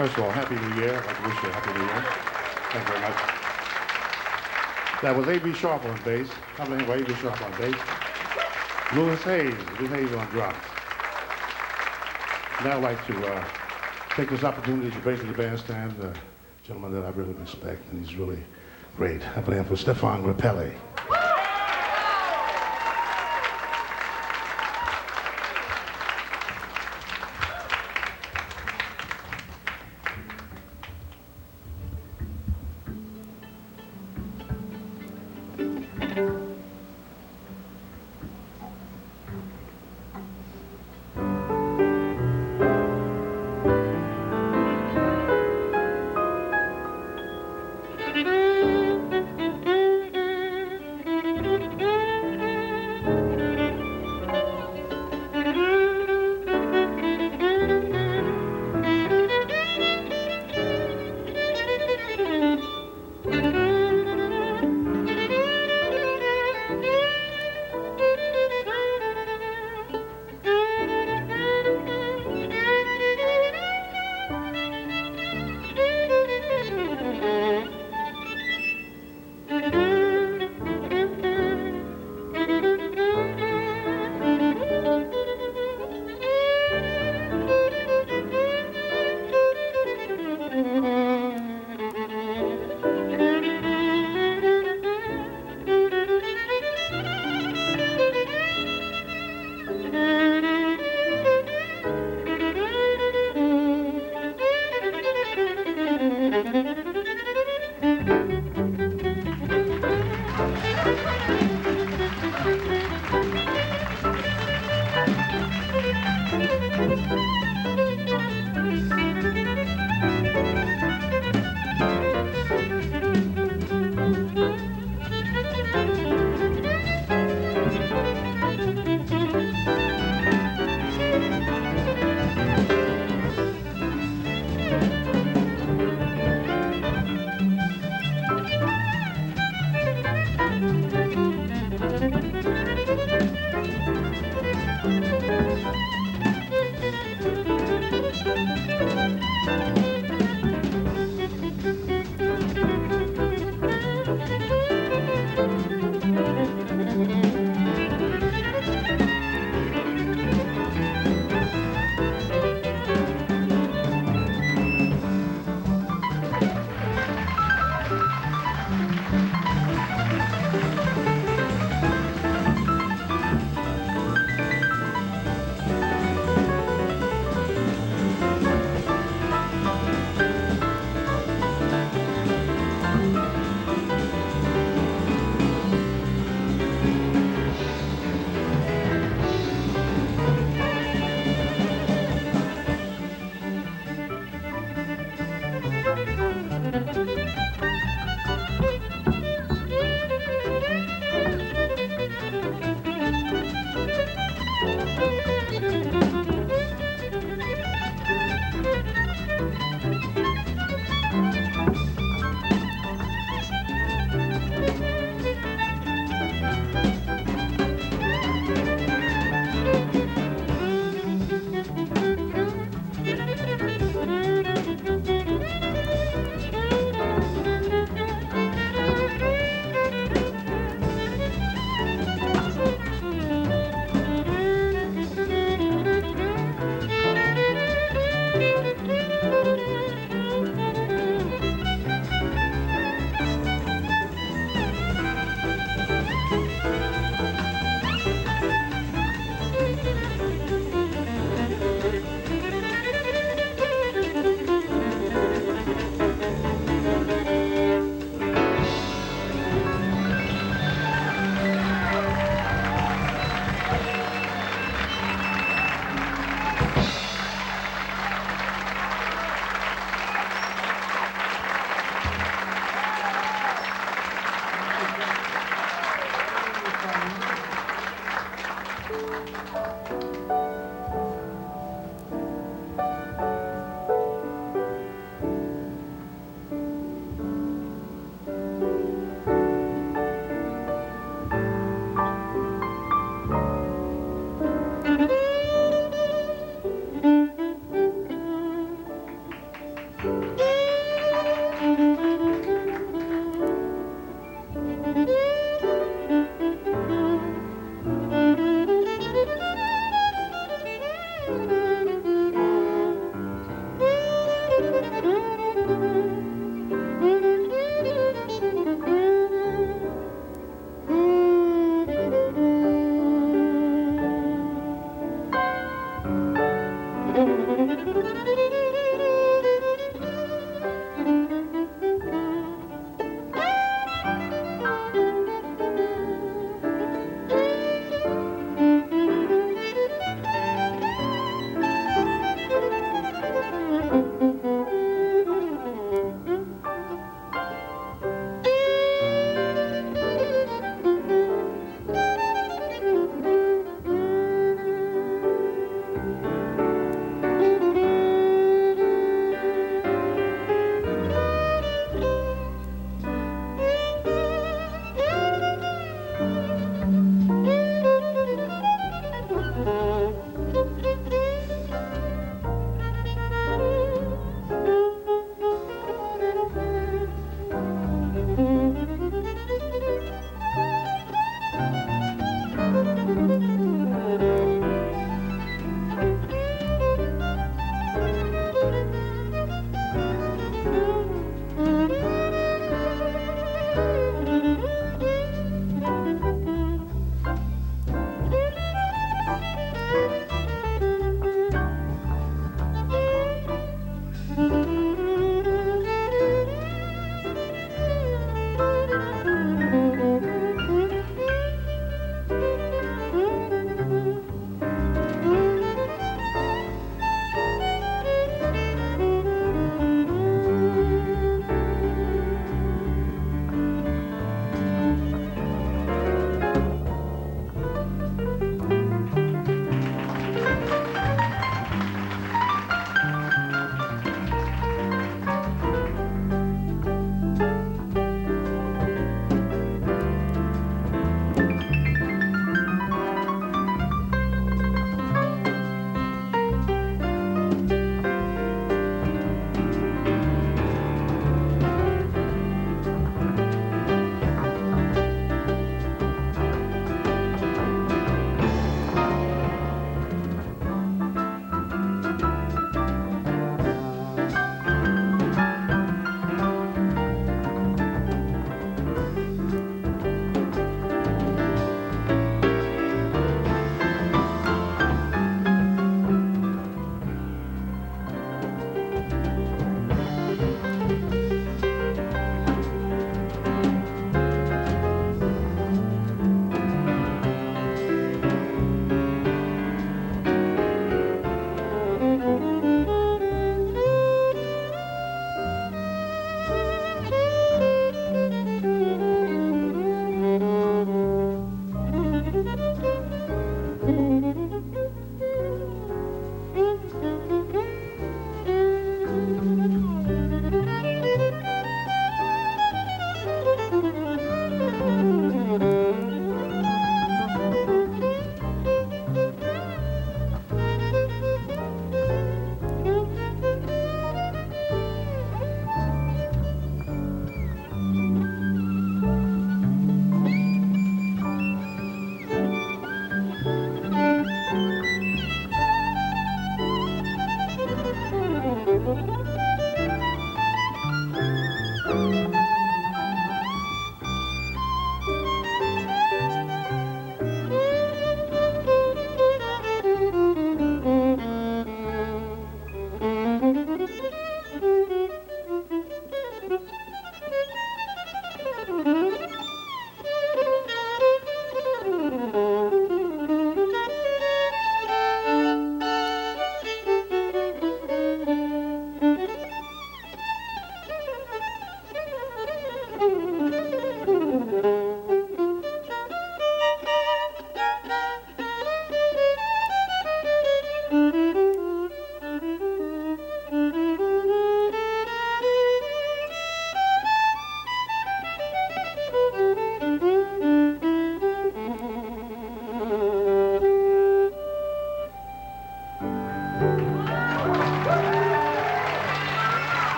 Speaker 20: First of all, Happy New Year. I'd like to wish you a Happy New Year. Thank you very much. That was A.B. Sharp on bass. I'm playing A.B. Sharp on bass. Louis Hayes on drums. Now I'd like to take this opportunity to bring to the bandstand a gentleman that I really respect, and he's really great. I'm playing for Stephane Grappelli.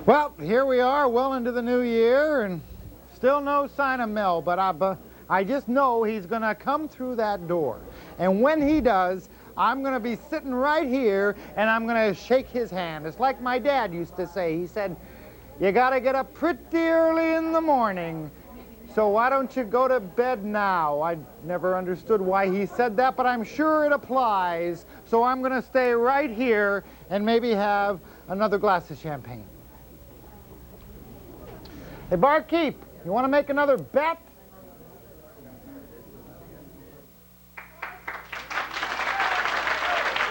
Speaker 2: Well, here we are, well into the new year, and still no sign of Mel, but I just know he's going to come through that door. And when he does, I'm going to be sitting right here, and I'm going to shake his hand. It's like my dad used to say. He said, you got to get up pretty early in the morning, so why don't you go to bed now? I never understood why he said that, but I'm sure it applies. So I'm going to stay right here and maybe have another glass of champagne. Hey, barkeep, you want to make another bet?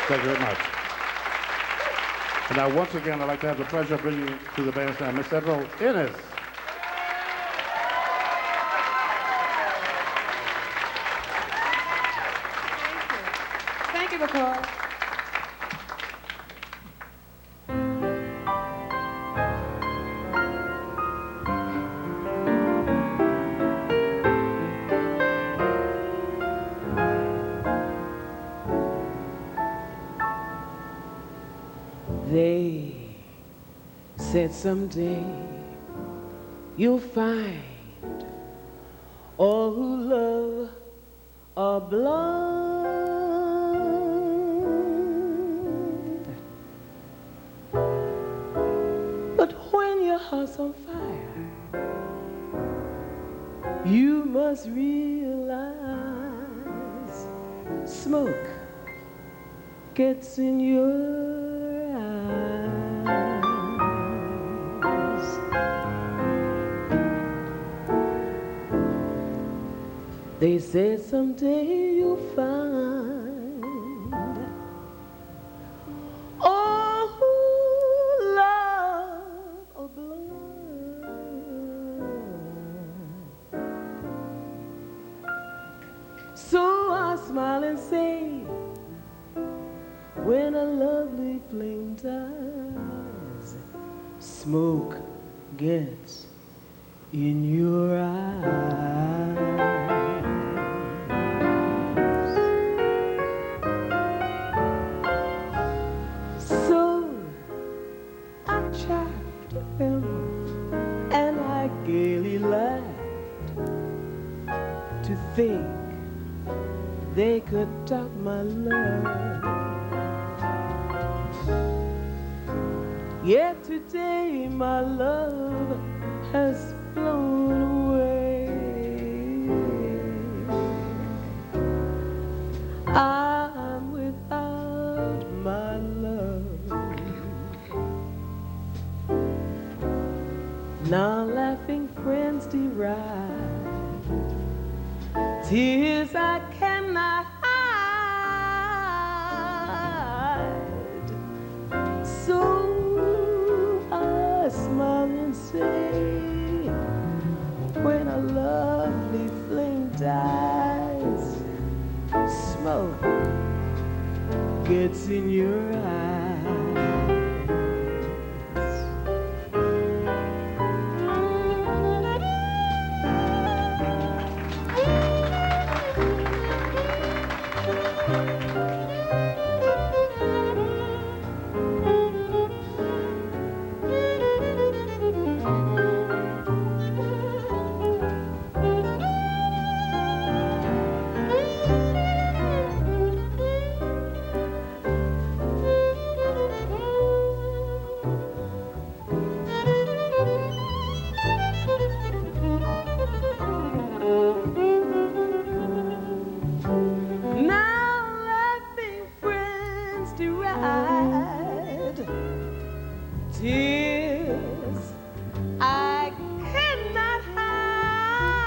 Speaker 20: Thank you very much. And now, once again, I'd like to have the pleasure of bringing to the bandstand Miss Ethel Ennis.
Speaker 6: Thank you, McCoy. They said someday you'll find all who love are blind. But when your heart's on fire, you must realize smoke gets in your they said someday you'll find all who love are blind. So I smile and say, when a lovely flame dies, smoke gets in your eyes. So I chaffed them and I gaily laughed to think they could doubt my love. Yet today my love has flown away. I'm without my love. Now laughing friends deride tears I cannot hide. So I smile and say, when a lovely flame dies, smoke gets in your eyes. Tears I cannot hide,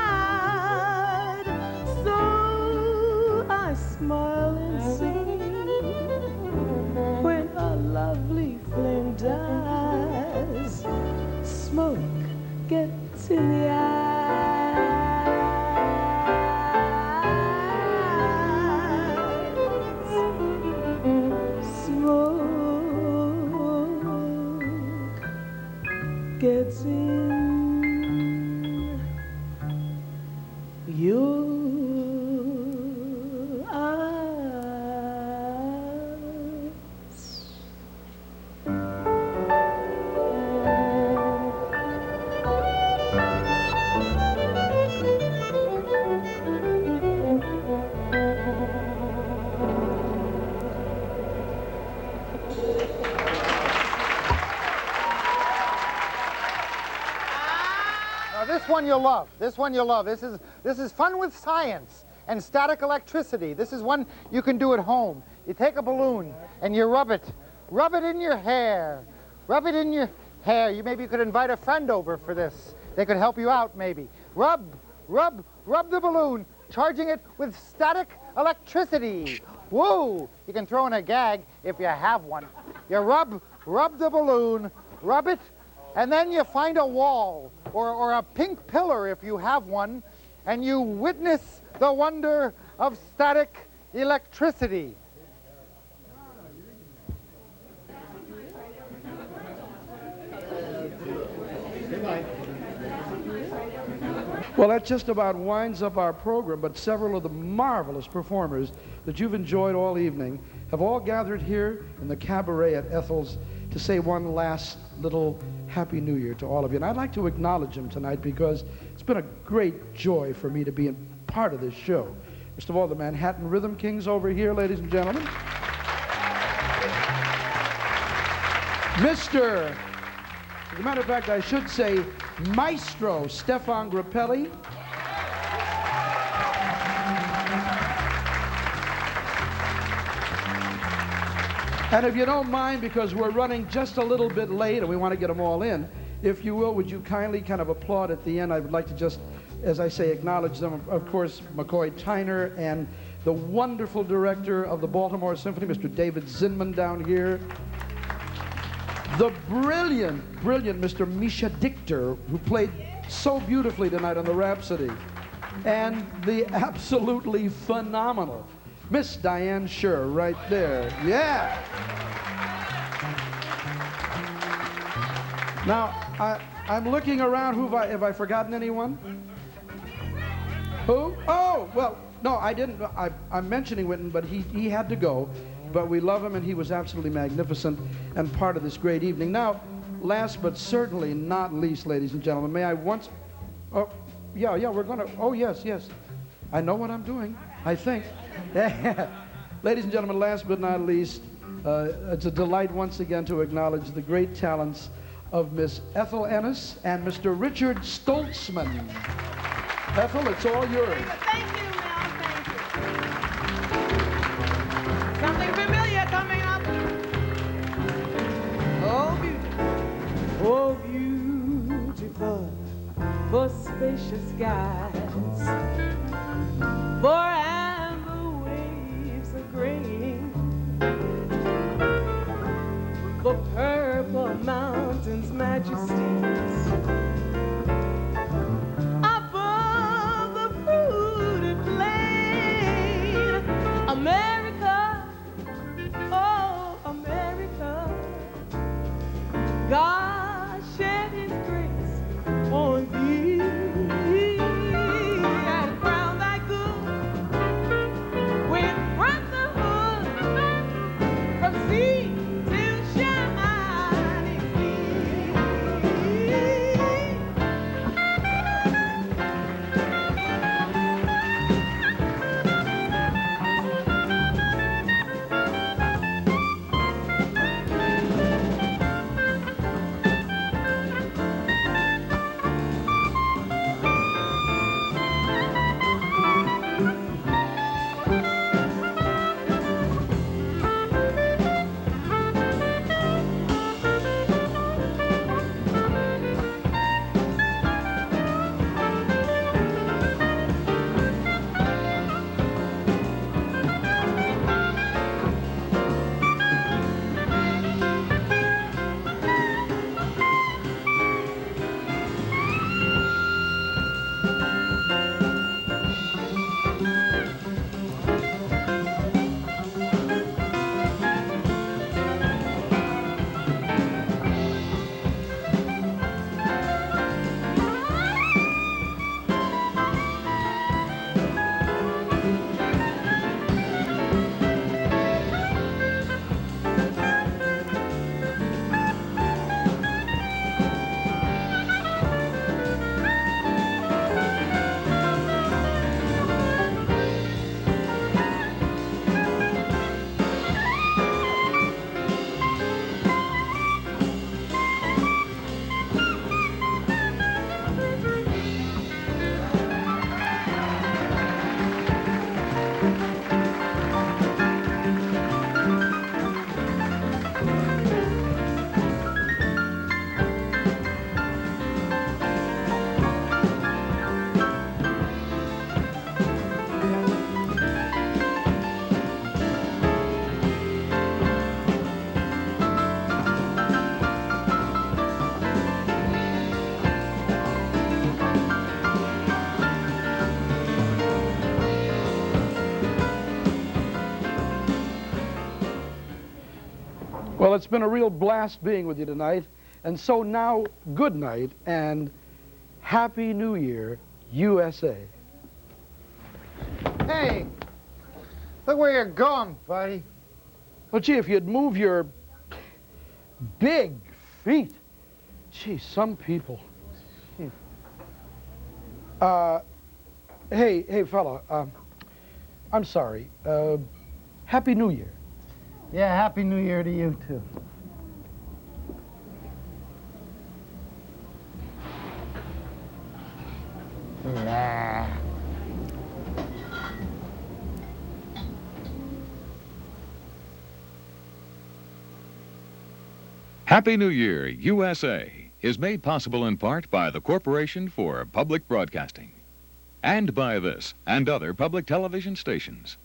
Speaker 6: so I smile and sing when a lovely flame dies, smoke gets in the eyes. Gets in your eyes.
Speaker 2: Now, this one you'll love. This one you'll love. This is fun with science and static electricity. This is one you can do at home. You take a balloon and you rub it in your hair. Rub it in your hair. Maybe you could invite a friend over for this. They could help you out, maybe. Rub the balloon, charging it with static electricity. Woo! You can throw in a gag if you have one. You rub the balloon, rub it, and then you find a wall or a pink pillar if you have one, and you witness the wonder of static electricity.
Speaker 3: Well, that just about winds up our program, but several of the marvelous performers that you've enjoyed all evening have all gathered here in the cabaret at Ethel's to say one last little Happy New Year to all of you. And I'd like to acknowledge them tonight because it's been a great joy for me to be a part of this show. First of all, the Manhattan Rhythm Kings over here, ladies and gentlemen. Mr. As a matter of fact, I should say Maestro Stephane Grappelli. And if you don't mind, because we're running just a little bit late and we want to get them all in, if you will, would you kindly kind of applaud at the end? I would like to just, as I say, acknowledge them. Of course, McCoy, Tyner, and the wonderful director of the Baltimore Symphony, Mr. David Zinman down here. The brilliant Mr. Misha Dichter, who played so beautifully tonight on the Rhapsody. And the absolutely phenomenal Miss Diane Schuur right there. Yeah. Now, I'm looking around. Have I forgotten anyone? Who? Oh, well, no, I didn't. I'm mentioning Wynton, but he had to go. But we love him, and he was absolutely magnificent and part of this great evening. Now, last but certainly not least, ladies and gentlemen, may I once... Oh, yeah, we're going to... Oh, yes. I know what I'm doing, I think. Ladies and gentlemen, last but not least, it's a delight once again to acknowledge the great talents of Miss Ethel Ennis and Mr. Richard Stoltzman. Ethel, it's all yours.
Speaker 6: Thank you, Mel. Thank you. Something familiar coming up. Oh, beautiful for spacious skies, for amber waves of green, for purple mountains' majesties, above the fruited plain, America, oh America, God shed His grace on thee and crown thy good with brotherhood from sea to shine.
Speaker 3: Well, it's been a real blast being with you tonight. And so now, good night and Happy New Year, USA.
Speaker 2: Hey, look where you're going, buddy.
Speaker 3: Well, gee, if you'd move your big feet. Gee, some people. Hey, fella, I'm sorry. Happy New Year.
Speaker 2: Yeah, Happy New Year to you, too. Nah.
Speaker 1: Happy New Year, USA is made possible in part by the Corporation for Public Broadcasting and by this and other public television stations.